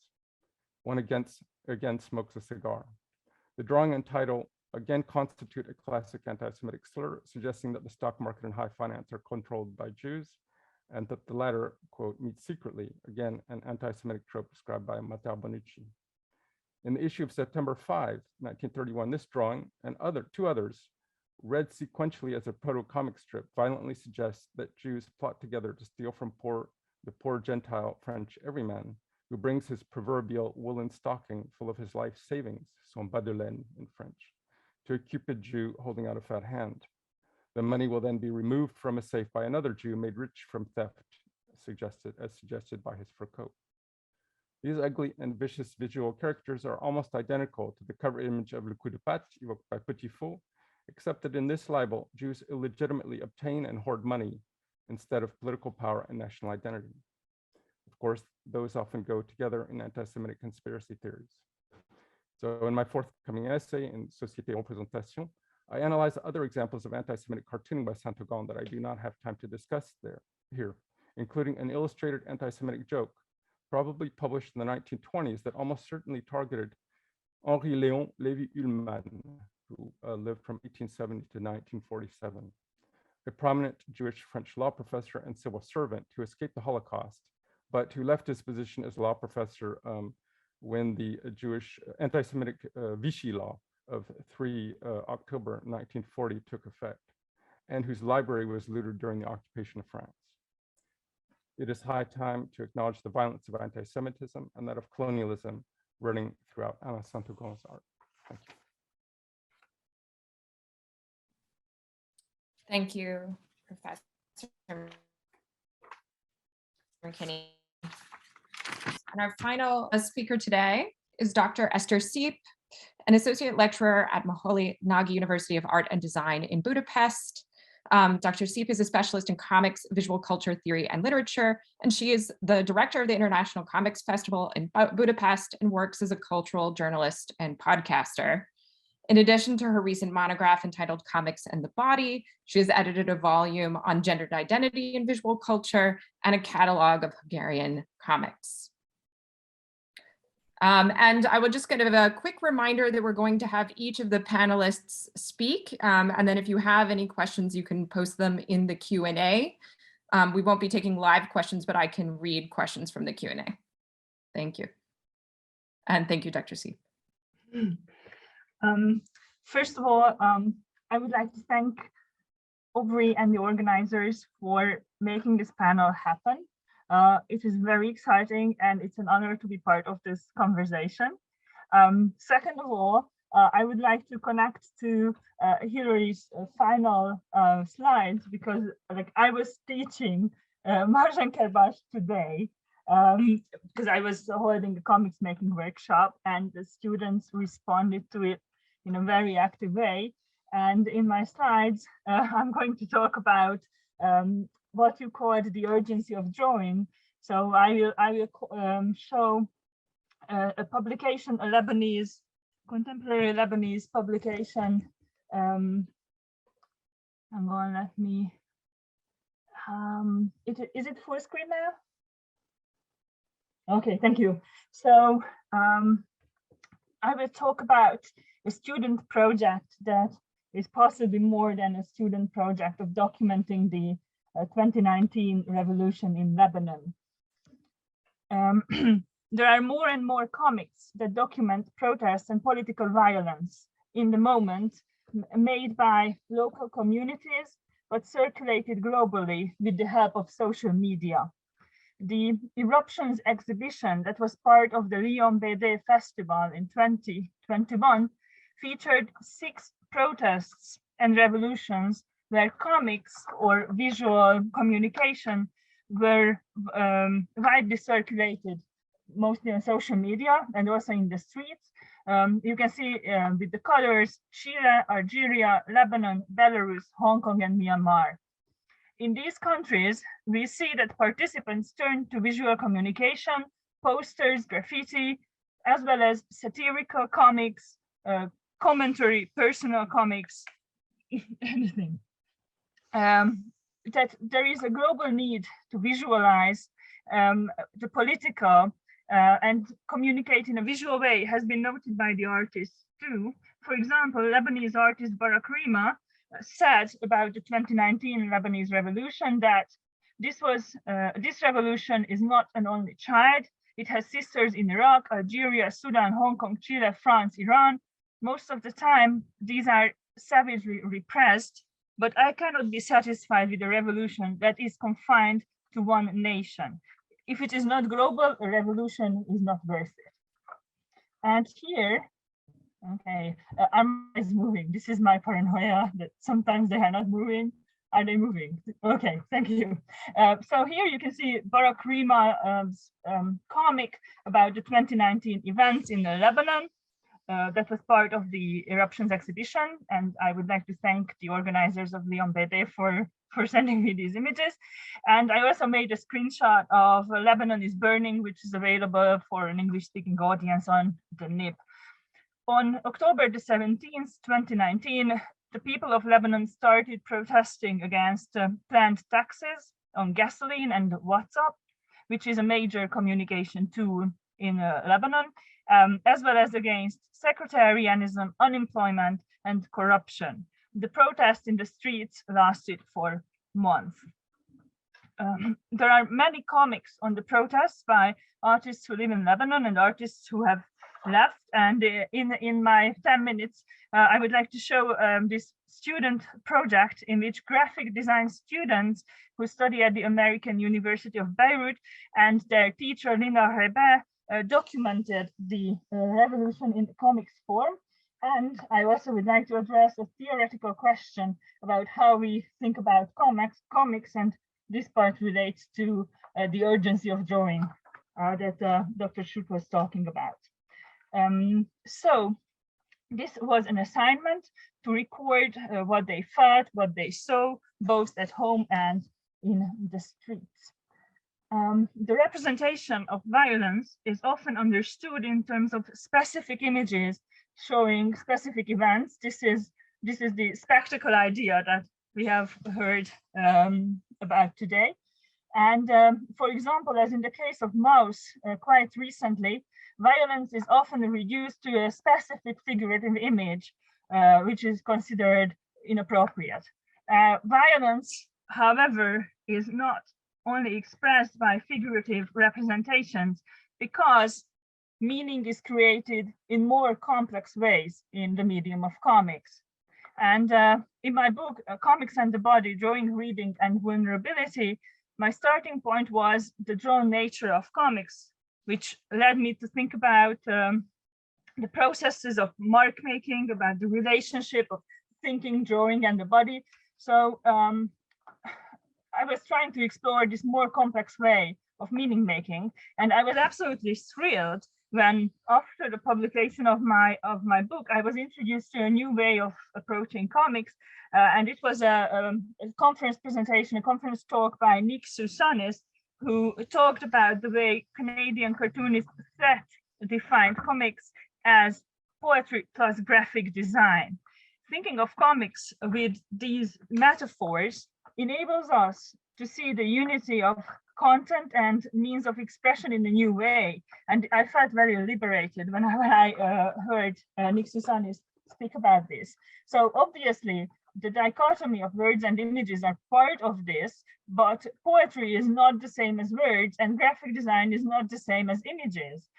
One again smokes a cigar. The drawing and title again constitute a classic anti-Semitic slur, suggesting that the stock market and high finance are controlled by Jews, and that the latter, quote, meet secretly, again, an anti-Semitic trope described by Matter-Bonucci. In the issue of September 5, 1931, this drawing and two others, read sequentially as a proto-comic strip, violently suggests that Jews plot together to steal from the poor Gentile French everyman who brings his proverbial woolen stocking full of his life savings, son bas de laine in French, to a cupid Jew holding out a fat hand. The money will then be removed from a safe by another Jew made rich from theft, as suggested by his fur coat. These ugly and vicious visual characters are almost identical to the cover image of Le Coup de Patte evoked by Petit-Faux, except that in this libel, Jews illegitimately obtain and hoard money instead of political power and national identity. Of course, those often go together in anti-Semitic conspiracy theories. So in my forthcoming essay in Société et Représentation, I analyze other examples of anti-Semitic cartooning by Saint-Augan that I do not have time to discuss here, including an illustrated anti-Semitic joke, probably published in the 1920s, that almost certainly targeted Henri Léon Lévy-Ullmann, who lived from 1870 to 1947, a prominent Jewish French law professor and civil servant who escaped the Holocaust, but who left his position as law professor when the Jewish anti-Semitic Vichy law of 3 October 1940 took effect. and whose library was looted during the occupation of France. It is high time to acknowledge the violence of anti-Semitism and that of colonialism running throughout Alain Saint-Augon's art. Thank you.
Thank you, Professor McKinney. And our final speaker today is Dr. Esther Seep, an associate lecturer at Moholy Nagy University of Art and Design in Budapest. Dr. Seep is a specialist in comics, visual culture theory, and literature, and she is the director of the International Comics Festival in Budapest and works as a cultural journalist and podcaster. In addition to her recent monograph entitled Comics and the Body, she has edited a volume on gendered identity in visual culture and a catalog of Hungarian comics. And I will just give a quick reminder that we're going to have each of the panelists speak. And then if you have any questions, you can post them in the Q&A. We won't be taking live questions, but I can read questions from the Q&A. Thank you. And thank you, Dr. Seep.
First of all, I would like to thank Aubrey and the organizers for making this panel happen. It is very exciting and it's an honor to be part of this conversation. Second of all, I would like to connect to Hilary's final slides because I was teaching Marjan Kerbash today because I was holding a comics making workshop and the students responded to it in a very active way. And in my slides, I'm going to talk about what you called the urgency of drawing. So I will show a publication, a Lebanese, contemporary Lebanese publication. I'm going to let me, is it full screen now? Okay, thank you. So I will talk about a student project that is possibly more than a student project of documenting the 2019 revolution in Lebanon. There are more and more comics that document protests and political violence in the moment made by local communities, but circulated globally with the help of social media. The Eruptions exhibition that was part of the Lyon BD Festival in 2021 featured 6 protests and revolutions where comics or visual communication were widely circulated, mostly on social media and also in the streets. You can see with the colors, Chile, Algeria, Lebanon, Belarus, Hong Kong, and Myanmar. In these countries, we see that participants turn to visual communication, posters, graffiti, as well as satirical comics, commentary, personal comics, anything. That there is a global need to visualize the political and communicate in a visual way has been noted by the artists too. For example, Lebanese artist Barak Rima said about the 2019 Lebanese revolution that this revolution is not an only child. It has sisters in Iraq, Algeria, Sudan, Hong Kong, Chile, France, Iran. Most of the time, these are savagely repressed, but I cannot be satisfied with a revolution that is confined to one nation. If it is not global, a revolution is not worth it. And here, okay, arm is moving. This is my paranoia that sometimes they are not moving. Are they moving? Okay, thank you. So here you can see Barak Rima's comic about the 2019 events in Lebanon. That was part of the Eruptions exhibition, and I would like to thank the organizers of Lyon BD for sending me these images. And I also made a screenshot of Lebanon is Burning, which is available for an English-speaking audience on the NIP. On October the 17th, 2019, the people of Lebanon started protesting against planned taxes on gasoline and WhatsApp, which is a major communication tool in Lebanon, as well as against sectarianism, unemployment, and corruption. The protests in the streets lasted for months. There are many comics on the protests by artists who live in Lebanon and artists who have left. And in my 10 minutes, I would like to show this student project in which graphic design students who study at the American University of Beirut and their teacher, Lina Rebe, documented the revolution in the comics form. And I also would like to address a theoretical question about how we think about comics, and this part relates to the urgency of drawing that Dr. Chute was talking about. So this was an assignment to record what they felt, what they saw, both at home and in the streets. The representation of violence is often understood in terms of specific images showing specific events. This is the spectacle idea that we have heard about today. And for example, as in the case of Maus, quite recently, violence is often reduced to a specific figurative image, which is considered inappropriate. Violence, however, is not only expressed by figurative representations, because meaning is created in more complex ways in the medium of comics. And in my book, Comics and the Body, Drawing, Reading, and Vulnerability, my starting point was the drawn nature of comics, which led me to think about the processes of mark making, about the relationship of thinking, drawing, and the body. So I was trying to explore this more complex way of meaning making, and I was absolutely thrilled when, after the publication of my book, I was introduced to a new way of approaching comics, and it was a conference presentation, a conference talk by Nick Sousanis, who talked about the way Canadian cartoonist Szep defined comics as poetry plus graphic design. Thinking of comics with these metaphors enables us to see the unity of content and means of expression in a new way. And I felt very liberated when I heard Nick Sousanis speak about this. So obviously, the dichotomy of words and images are part of this, but poetry is not the same as words, and graphic design is not the same as images.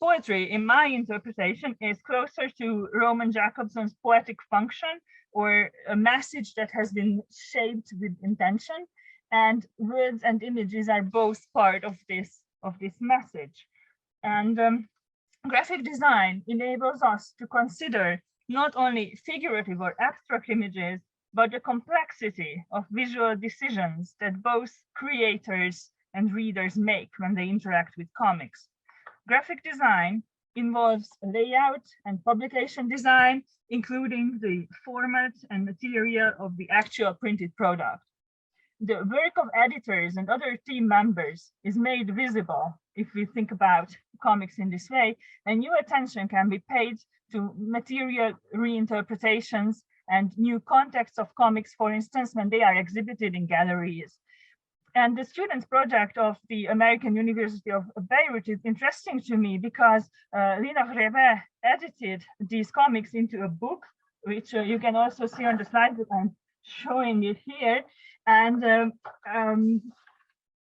Poetry, in my interpretation, is closer to Roman Jakobson's poetic function, or a message that has been shaped with intention, and words and images are both part of this message. And graphic design enables us to consider not only figurative or abstract images, but the complexity of visual decisions that both creators and readers make when they interact with comics. Graphic design involves layout and publication design, including the format and material of the actual printed product. The work of editors and other team members is made visible if we think about comics in this way, and new attention can be paid to material reinterpretations and new contexts of comics, for instance, when they are exhibited in galleries. And the students' project of the American University of Beirut is interesting to me because Lina Rebe edited these comics into a book, which you can also see on the slide that I'm showing it here. And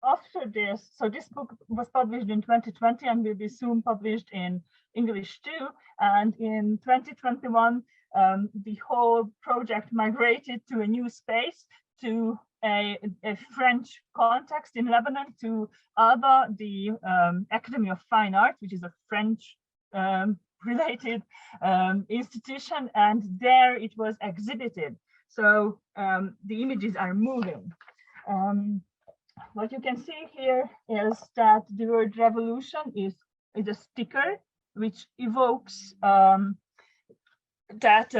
after this, so this book was published in 2020 and will be soon published in English too. And in 2021, the whole project migrated to a new space, to a French context in Lebanon, to Alba, the Academy of Fine Arts, which is a French related institution, and there it was exhibited. So the images are moving. What you can see here is that the word revolution is a sticker which evokes that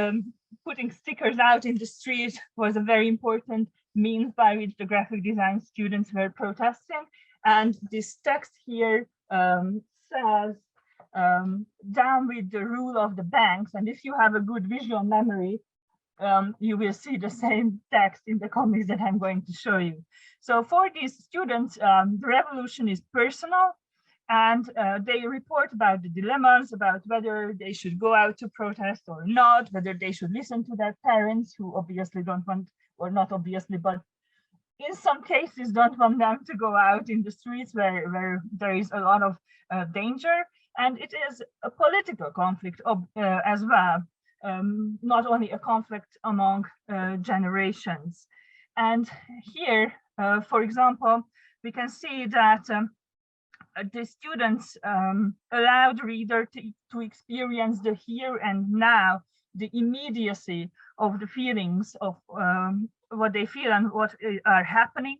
putting stickers out in the street was a very important means by which the graphic design students were protesting. And this text here says, down with the rule of the banks. And if you have a good visual memory, you will see the same text in the comics that I'm going to show you. So for these students, the revolution is personal, and they report about the dilemmas, about whether they should go out to protest or not, whether they should listen to their parents, who obviously don't want, or not obviously, but in some cases don't want them to go out in the streets where there is a lot of danger. And it is a political conflict as well, not only a conflict among generations. And here, for example, we can see that the students allow the reader to experience the here and now, the immediacy of the feelings of what they feel and what are happening.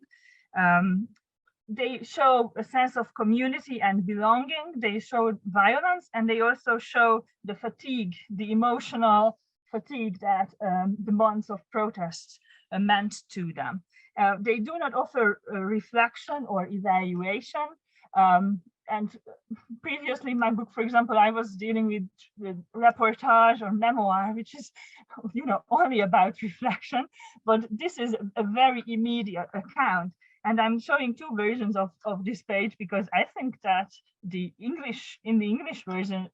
They show a sense of community and belonging. They show violence, and they also show the fatigue, the emotional fatigue that the months of protest meant to them. They do not offer reflection or evaluation. And previously in my book, for example, I was dealing with reportage or memoir, which is, only about reflection, but this is a very immediate account. And I'm showing two versions of this page because I think that in the English version,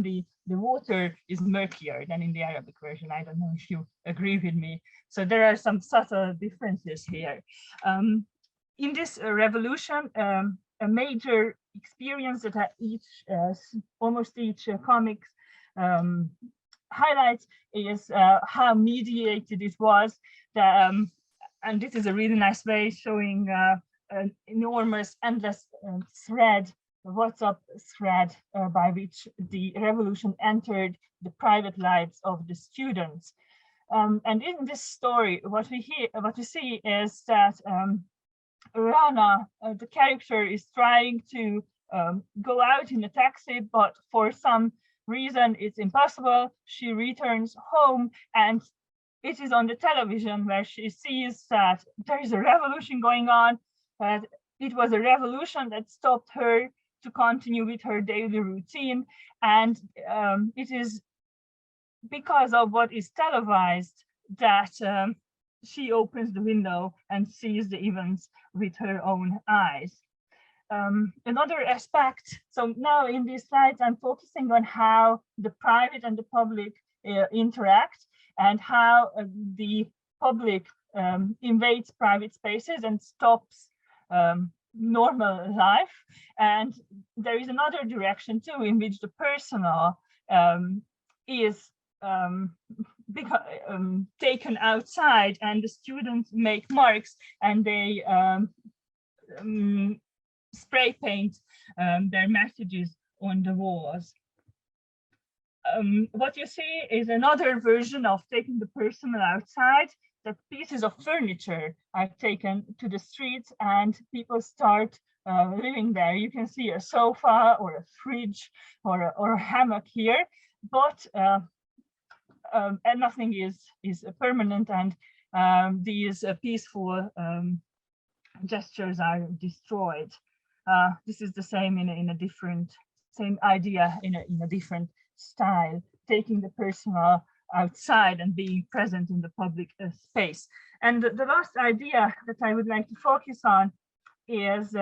the water is murkier than in the Arabic version. I don't know if you agree with me. So there are some subtle differences here. In this revolution, a major experience that almost each comics highlights is how mediated it was. And this is a really nice way showing an enormous, endless thread, WhatsApp thread by which the revolution entered the private lives of the students. And in this story, what we see is that Rana, the character, is trying to go out in a taxi, but for some reason it's impossible. She returns home, and it is on the television where she sees that there is a revolution going on, that it was a revolution that stopped her to continue with her daily routine. And it is because of what is televised that she opens the window and sees the events with her own eyes. Another aspect, so now in these slides, I'm focusing on how the private and the public interact, and how the public invades private spaces and stops normal life. And there is another direction too, in which the personal is taken outside, and the students make marks, and they spray paint their messages on the walls. What you see is another version of taking the personal outside, that pieces of furniture are taken to the streets and people start living there. You can see a sofa or a fridge or a hammock here, but and nothing is permanent, and these peaceful gestures are destroyed. This is the same in a different, same idea in a different style, taking the personal outside and being present in the public space. And the last idea that I would like to focus on is,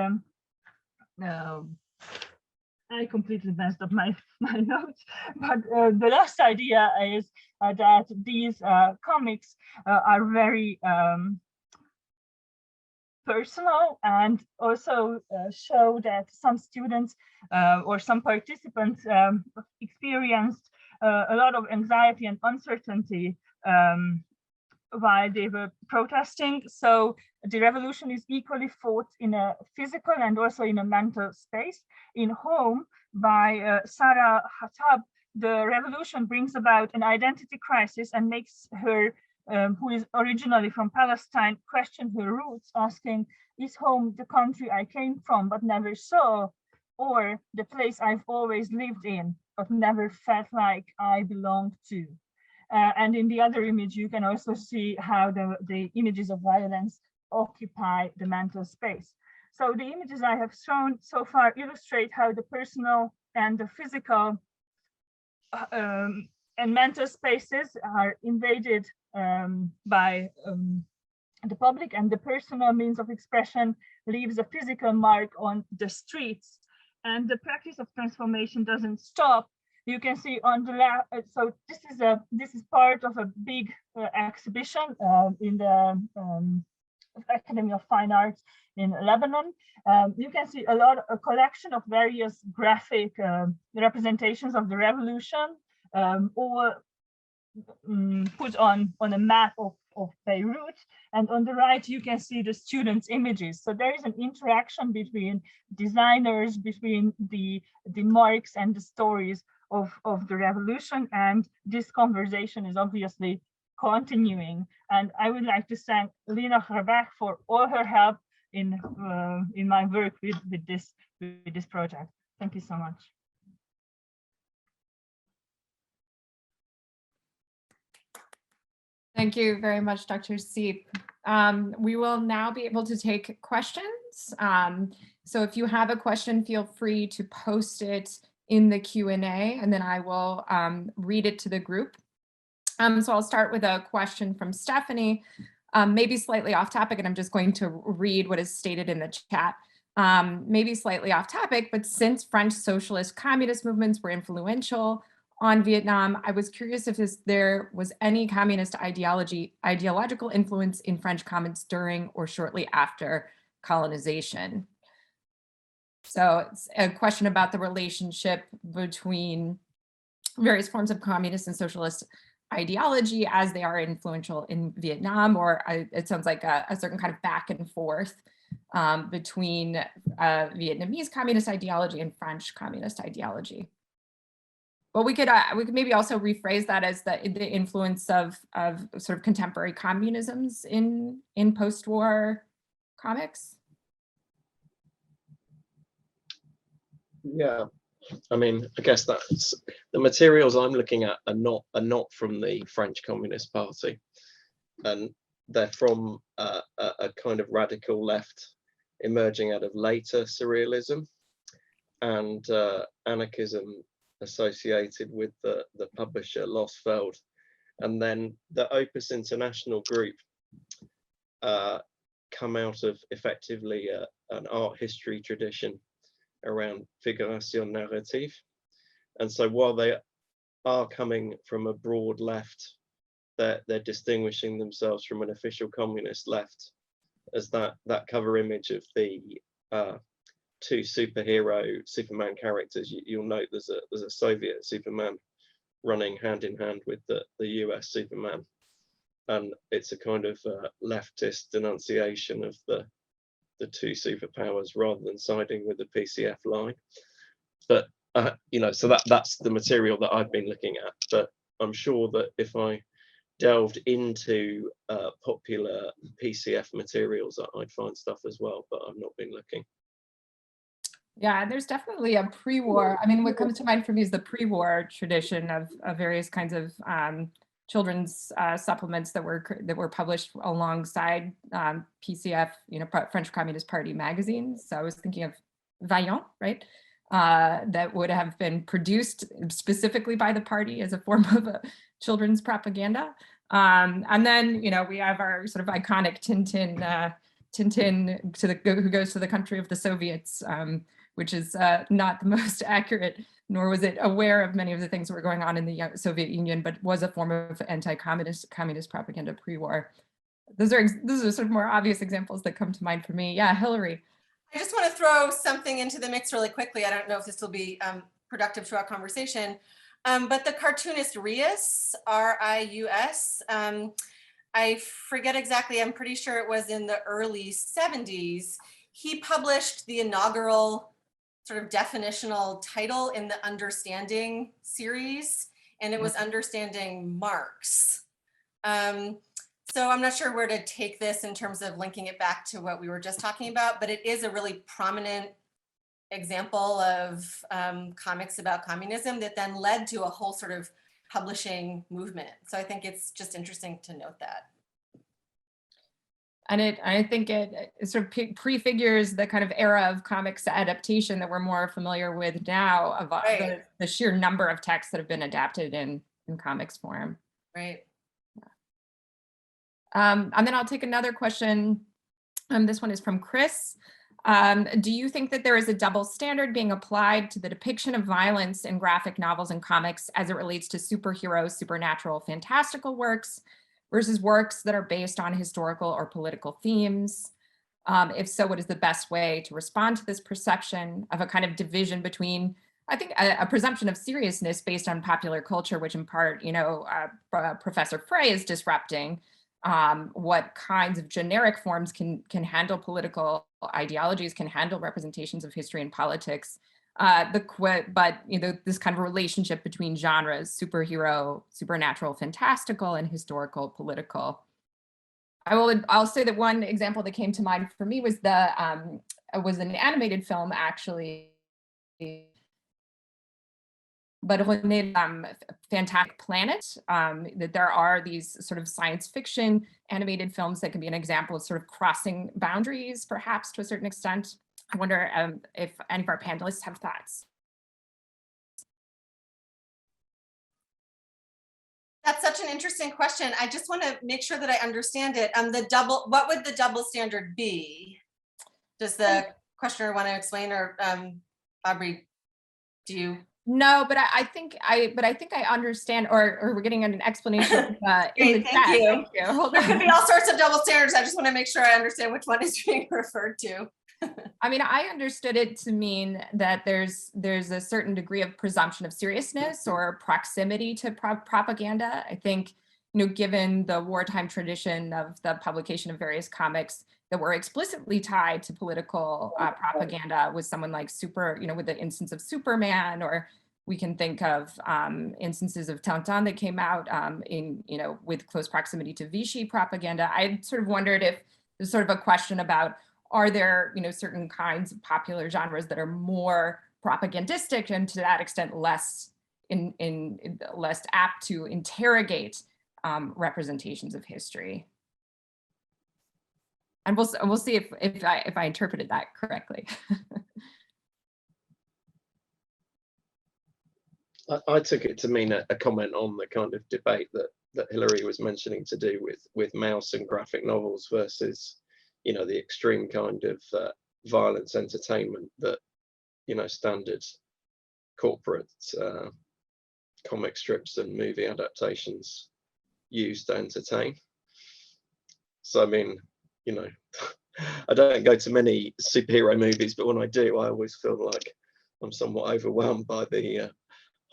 I completely messed up my notes, but the last idea is that these comics are very personal, and also show that some students or some participants experienced a lot of anxiety and uncertainty while they were protesting. So the revolution is equally fought in a physical and also in a mental space. In Home by Sarah Hattab, the revolution brings about an identity crisis and makes her, who is originally from Palestine, question her roots, asking, is home the country I came from but never saw, or the place I've always lived in but never felt like I belonged to? And in the other image, you can also see how the images of violence occupy the mental space. So the images I have shown so far illustrate how the personal and the physical and mental spaces are invaded by the public, and the personal means of expression leaves a physical mark on the streets. And the practice of transformation doesn't stop. You can see on the left, so this is part of a big exhibition in the Academy of Fine Arts in Lebanon. You can see a collection of various graphic representations of the revolution, or put on a map of Beirut. And on the right, you can see the students' images. So there is an interaction between designers, between the marks and the stories of the revolution. And this conversation is obviously continuing. And I would like to thank Lina Gerbach for all her help in my work with this project. Thank you so much.
Thank you very much, Dr. Seep. We will now be able to take questions. So if you have a question, feel free to post it in the Q&A, and then I will read it to the group. So I'll start with a question from Stephanie, maybe slightly off topic, and I'm just going to read what is stated in the chat. Maybe slightly off topic, but since French socialist communist movements were influential on Vietnam, I was curious if there was any communist ideological influence in French comments during or shortly after colonization. So it's a question about the relationship between various forms of communist and socialist ideology as they are influential in Vietnam, or it sounds like a certain kind of back and forth between Vietnamese communist ideology and French communist ideology. Well, we could maybe also rephrase that as the influence of sort of contemporary communisms in post-war comics.
Yeah, I mean, I guess that's the materials I'm looking at are not from the French Communist Party, and they're from a kind of radical left emerging out of later surrealism and anarchism associated with the publisher Losfeld, and then the Opus International group come out of effectively an art history tradition around figuration narrative. And so while they are coming from a broad left, they're distinguishing themselves from an official communist left, as that cover image of the two Superman characters. You'll note there's a Soviet Superman running hand in hand with the US Superman, and it's a kind of leftist denunciation of the two superpowers rather than siding with the PCF line. But you know, so that's the material that I've been looking at. But I'm sure that if I delved into popular PCF materials, I'd find stuff as well, but I've not been looking.
Yeah, there's definitely a pre-war. I mean, what comes to mind for me is the pre-war tradition of various kinds of children's supplements that were published alongside PCF, you know, French Communist Party magazines. So I was thinking of Vaillant, right? That would have been produced specifically by the party as a form of children's propaganda. And then, you know, we have our sort of iconic Tintin who goes to the country of the Soviets, which is not the most accurate, nor was it aware of many of the things that were going on in the Soviet Union, but was a form of anti-communist propaganda pre-war. Those are sort of more obvious examples that come to mind for me. Yeah, Hillary.
I just want to throw something into the mix really quickly. I don't know if this will be productive to our conversation, but the cartoonist Rius, R-I-U-S, I forget exactly, I'm pretty sure it was in the early 70s. He published the inaugural sort of definitional title in the Understanding series, and it was Understanding Marx. So I'm not sure where to take this in terms of linking it back to what we were just talking about, but it is a really prominent example of comics about communism that then led to a whole sort of publishing movement. So I think it's just interesting to note that.
And I think it sort of prefigures the kind of era of comics adaptation that we're more familiar with now, of
Right.
the sheer number of texts that have been adapted in comics form.
Right.
And then I'll take another question. This one is from Chris. Do you think that there is a double standard being applied to the depiction of violence in graphic novels and comics as it relates to superhero, supernatural, fantastical works versus works that are based on historical or political themes? If so, what is the best way to respond to this perception of a kind of division between, I think, a presumption of seriousness based on popular culture, which in part, Professor Frey is disrupting, what kinds of generic forms can handle political ideologies, can handle representations of history and politics, this kind of relationship between genres, superhero, supernatural, fantastical, and historical, political. I'll say that one example that came to mind for me was an animated film, actually, but René, Fantastic Planet, that there are these sort of science fiction animated films that can be an example of sort of crossing boundaries, perhaps to a certain extent. I wonder if any of our panelists have thoughts.
That's such an interesting question. I just want to make sure that I understand it. What would the double standard be? Does the questioner want to explain, or Aubrey, do you?
No, but I think I understand, or we're getting an explanation in the chat.
Thank you.
Hold
There
on.
could be all sorts of double standards. I just want to make sure I understand which one is being referred to.
I mean, I understood it to mean that there's a certain degree of presumption of seriousness or proximity to propaganda. I think, given the wartime tradition of the publication of various comics that were explicitly tied to political propaganda, with someone like with the instance of Superman, or we can think of instances of Tintin that came out with close proximity to Vichy propaganda. I sort of wondered if there's sort of a question about, are there, certain kinds of popular genres that are more propagandistic and to that extent less less apt to interrogate representations of history? And we'll see if I interpreted that correctly.
I took it to mean a comment on the kind of debate that Hilary was mentioning, to do with mouse and graphic novels versus, the extreme kind of violence entertainment that, standard corporate comic strips and movie adaptations use to entertain. So, I mean, I don't go to many superhero movies, but when I do, I always feel like I'm somewhat overwhelmed by the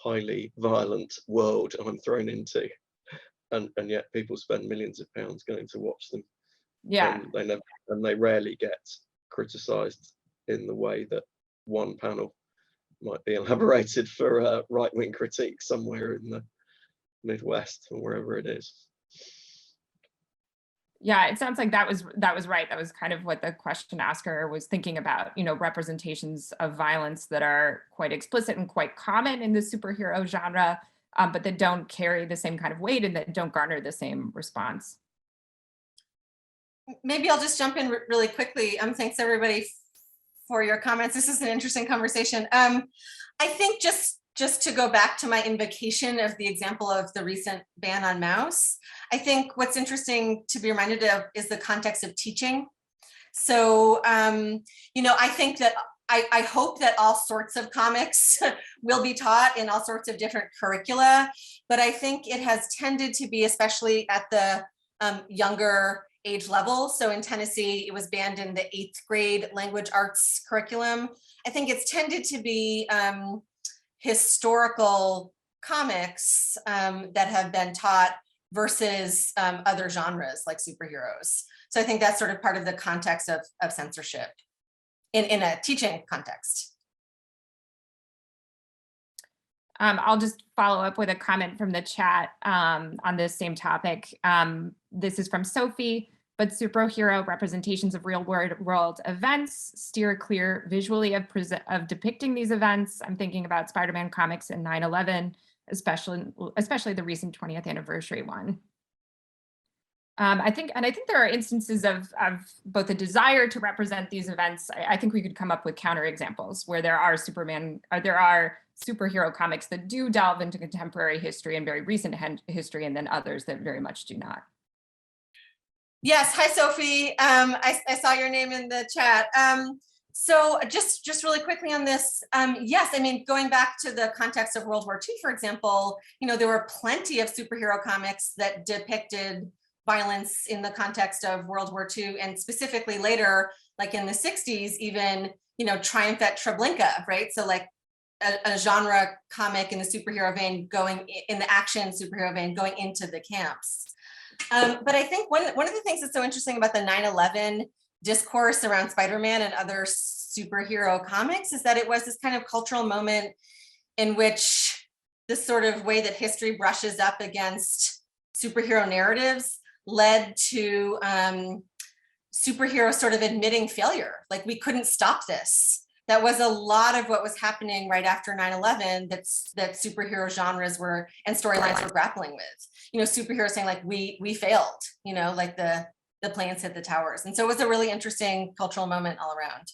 highly violent world I'm thrown into, and yet people spend millions of pounds going to watch them.
Yeah,
and they rarely get criticised in the way that one panel might be elaborated for a right-wing critique somewhere in the Midwest or wherever it is.
Yeah, it sounds like that was right. That was kind of what the question asker was thinking about, representations of violence that are quite explicit and quite common in the superhero genre, but that don't carry the same kind of weight and that don't garner the same response.
Maybe I'll just jump in really quickly. Thanks everybody for your comments. This is an interesting conversation. I think just to go back to my invocation of the example of the recent ban on mouse, I think what's interesting to be reminded of is the context of teaching. So, I think that I hope that all sorts of comics will be taught in all sorts of different curricula, but I think it has tended to be, especially at the younger age level. So in Tennessee, it was banned in the 8th grade language arts curriculum. I think it's tended to be historical comics that have been taught versus other genres like superheroes. So I think that's sort of part of the context of censorship in a teaching context.
I'll just follow up with a comment from the chat on this same topic. This is from Sophie, but superhero representations of real world events steer clear visually of depicting these events. I'm thinking about Spider-Man comics and 9/11, especially the recent 20th anniversary one. I think there are instances of both a desire to represent these events. I think we could come up with counterexamples where there are superhero comics that do delve into contemporary history and very recent history, and then others that very much do not.
Yes, hi Sophie. I saw your name in the chat. So just really quickly on this, yes, I mean, going back to the context of World War II, for example, there were plenty of superhero comics that depicted violence in the context of World War II, and specifically later, like in the 60s, even, you know, Triumph at Treblinka, right? So like a genre comic in the superhero vein going in the action superhero vein going into the camps. But I think one of the things that's so interesting about the 9/11 discourse around Spider-Man and other superhero comics is that it was this kind of cultural moment in which this sort of way that history brushes up against superhero narratives led to superheroes sort of admitting failure. Like, we couldn't stop this. That was a lot of what was happening right after 9/11 that superhero genres were and storylines were grappling with. You know, superheroes saying like, we failed, you know, like the planes hit the towers. And so it was a really interesting cultural moment all around.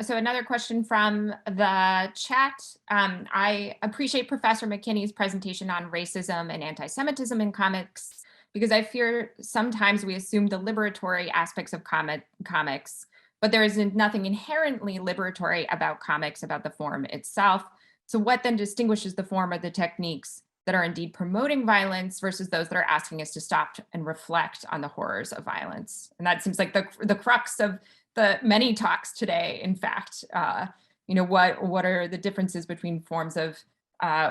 So another question from the chat. I appreciate Professor McKinney's presentation on racism and anti-Semitism in comics, because I fear sometimes we assume the liberatory aspects of comics, but there is nothing inherently liberatory about comics, about the form itself. So what then distinguishes the form or the techniques that are indeed promoting violence versus those that are asking us to stop and reflect on the horrors of violence? And that seems like the crux of the many talks today, in fact. You know, what are the differences between forms of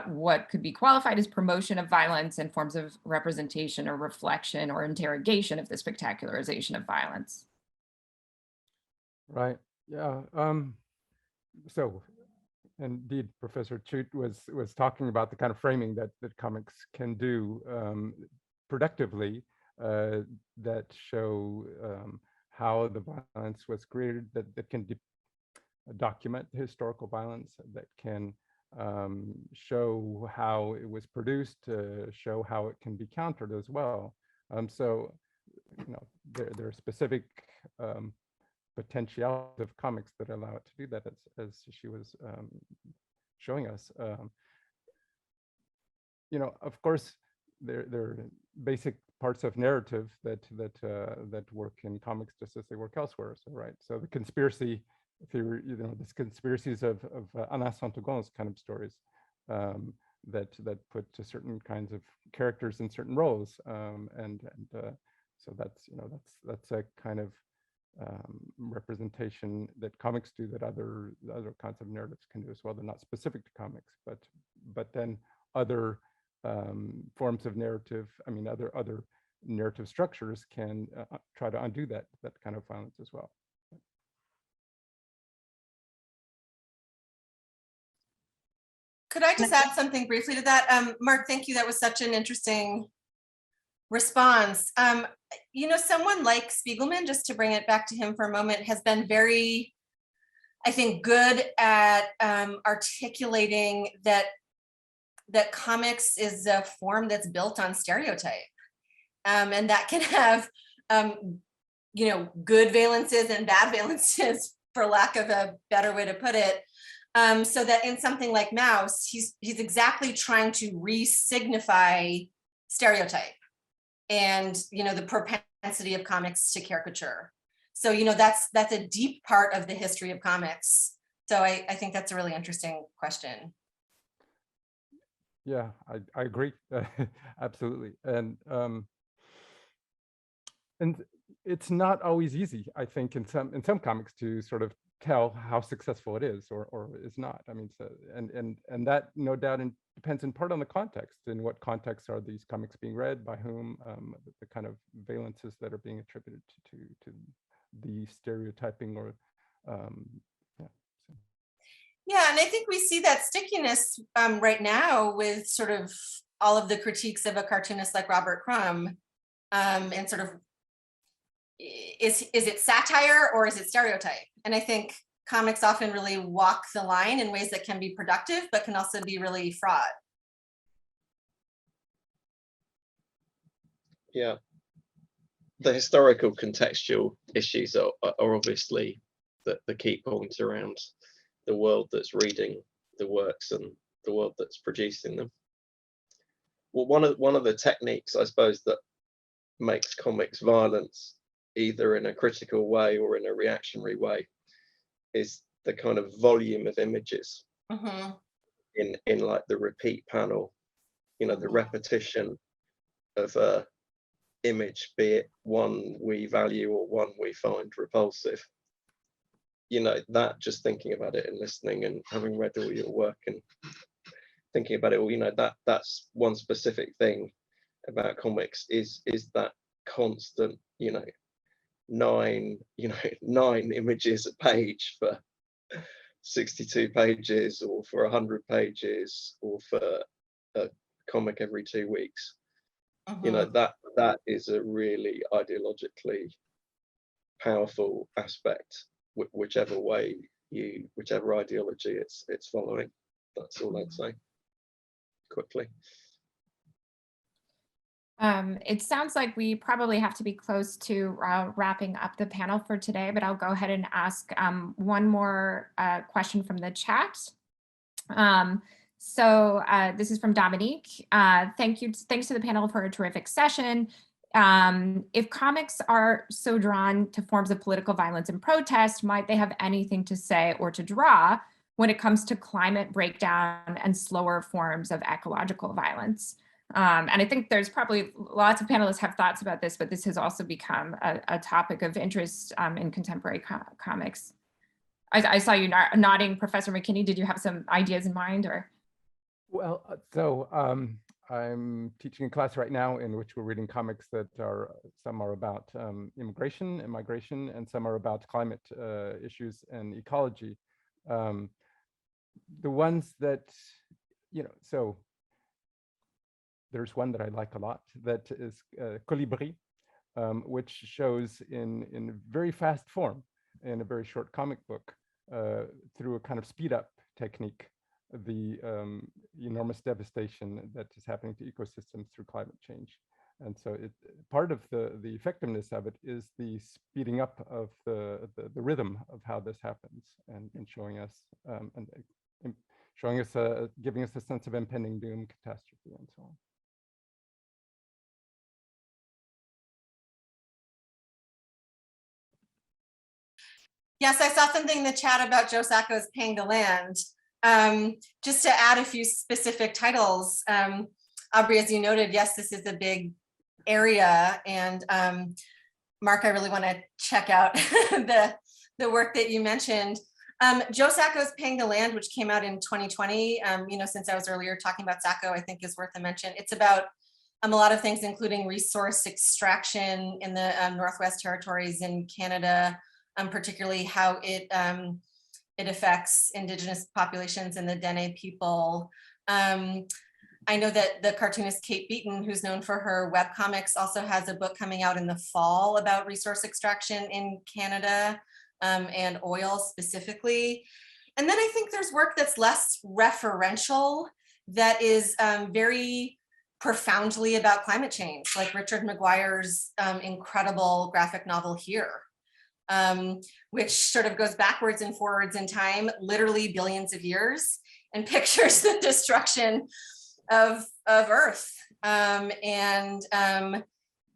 what could be qualified as promotion of violence and forms of representation or reflection or interrogation of the spectacularization of violence?
Right. Yeah. So, indeed, Professor Chute was talking about the kind of framing that comics can do productively, that show how the violence was created, that can document the historical violence, that can show how it was produced, show how it can be countered as well. So, you know, there are specific potentialities of comics that allow it to do that, as she was showing us. You know, of course, there are basic parts of narrative that work in comics just as they work elsewhere. So, right. So the conspiracy theory, you know, this conspiracies of Alain Saint-Aigne's kind of stories that put certain kinds of characters in certain roles, and so that's, you know, that's a kind of representation that comics do that other kinds of narratives can do as well. They're not specific to comics, but then other forms of narrative, I mean, other narrative structures can try to undo that kind of violence as well.
Could I just add something briefly to that? Mark, thank you. That was such an interesting response. You know, someone like Spiegelman, just to bring it back to him for a moment, has been very, I think, good at articulating that comics is a form that's built on stereotype, and that can have, you know, good valences and bad valences, for lack of a better way to put it. So that in something like Mouse, he's exactly trying to re-signify stereotype and, you know, the propensity of comics to caricature. So, you know, that's a deep part of the history of comics. So I think that's a really interesting question.
Yeah, I agree. Absolutely. And it's not always easy, I think, in some comics to sort of tell how successful it is or is not. I mean, so, and that no doubt depends in part on the context. In what context are these comics being read, by whom, the kind of valences that are being attributed to the stereotyping, or
Yeah, and I think we see that stickiness right now with sort of all of the critiques of a cartoonist like Robert Crumb, and sort of, is it satire or is it stereotype? And I think comics often really walk the line in ways that can be productive, but can also be really fraught.
Yeah, the historical contextual issues are obviously the key points around the world that's reading the works and the world that's producing them. Well, one of the techniques, I suppose, that makes comics violence, either in a critical way or in a reactionary way, is the kind of volume of images.
Mm-hmm.
in like the repeat panel, you know, the repetition of a image, be it one we value or one we find repulsive. You know, that just thinking about it and listening and having read all your work and thinking about it all, you know, that's one specific thing about comics is that constant, you know, 9 images a page for 62 pages or for 100 pages or for a comic every 2 weeks. You know, that is a really ideologically powerful aspect, whichever ideology it's following. That's all I'd say quickly.
It sounds like we probably have to be close to wrapping up the panel for today, but I'll go ahead and ask one more question from the chat. So this is from Dominique. Thanks to the panel for a terrific session. If comics are so drawn to forms of political violence and protest, might they have anything to say or to draw when it comes to climate breakdown and slower forms of ecological violence? And I think there's probably lots of panelists have thoughts about this, but this has also become a topic of interest in contemporary comics. I saw you nodding, Professor McKinney. Did you have some ideas in mind, or?
Well, so I'm teaching a class right now in which we're reading comics that some are about immigration and migration, and some are about climate issues and ecology. The ones that, you know, so there's one that I like a lot that is Colibri, which shows in very fast form in a very short comic book through a kind of speed up technique the enormous devastation that is happening to ecosystems through climate change. And so part of the effectiveness of it is the speeding up of the rhythm of how this happens, and showing us giving us a sense of impending doom, catastrophe, and so on.
Yes, I saw something in the chat about Joe Sacco's Paying the Land. Just to add a few specific titles, Aubrey, as you noted, yes, this is a big area, and Mark, I really want to check out the work that you mentioned. Joe Sacco's Paying the Land, which came out in 2020, you know, since I was earlier talking about Sacco, I think is worth a mention. It's about a lot of things, including resource extraction in the Northwest Territories in Canada, particularly how it affects Indigenous populations and the Dene people. I know that the cartoonist Kate Beaton, who's known for her webcomics, also has a book coming out in the fall about resource extraction in Canada and oil specifically. And then I think there's work that's less referential that is very profoundly about climate change, like Richard Maguire's incredible graphic novel Here, which sort of goes backwards and forwards in time, literally billions of years, and pictures the destruction of Earth and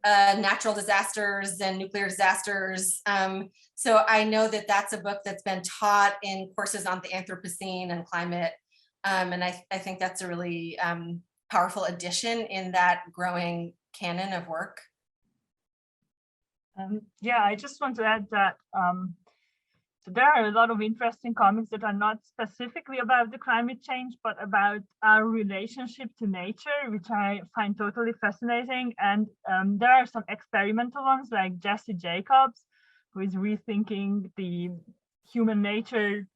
natural disasters and nuclear disasters. So I know that that's a book that's been taught in courses on the Anthropocene and climate. And I think that's a really powerful addition in that growing canon of work.
Yeah, I just want to add that so there are a lot of interesting comics that are not specifically about the climate change, but about our relationship to nature, which I find totally fascinating. And there are some experimental ones like Jesse Jacobs, who is rethinking the human nature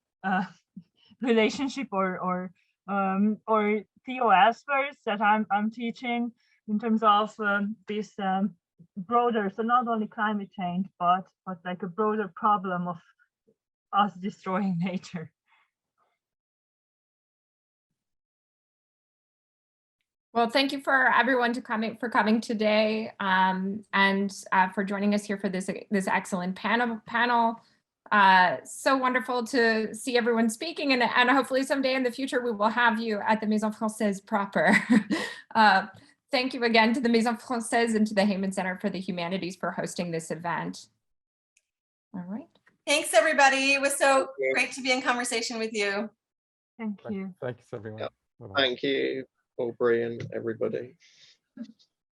relationship, or Theo Asper's that I'm teaching in terms of this broader, so not only climate change, but like a broader problem of us destroying nature.
Well, thank you for everyone for coming today, and for joining us here for this excellent panel. So wonderful to see everyone speaking, and hopefully someday in the future we will have you at the Maison Française proper. Thank you again to the Maison Française and to the Heyman Center for the Humanities for hosting this event. All right.
Thanks, everybody. It was so great to be in conversation with you.
Thank you.
Thanks, everyone.
Yeah.
Bye-bye.
Thank you, Aubrey and everybody.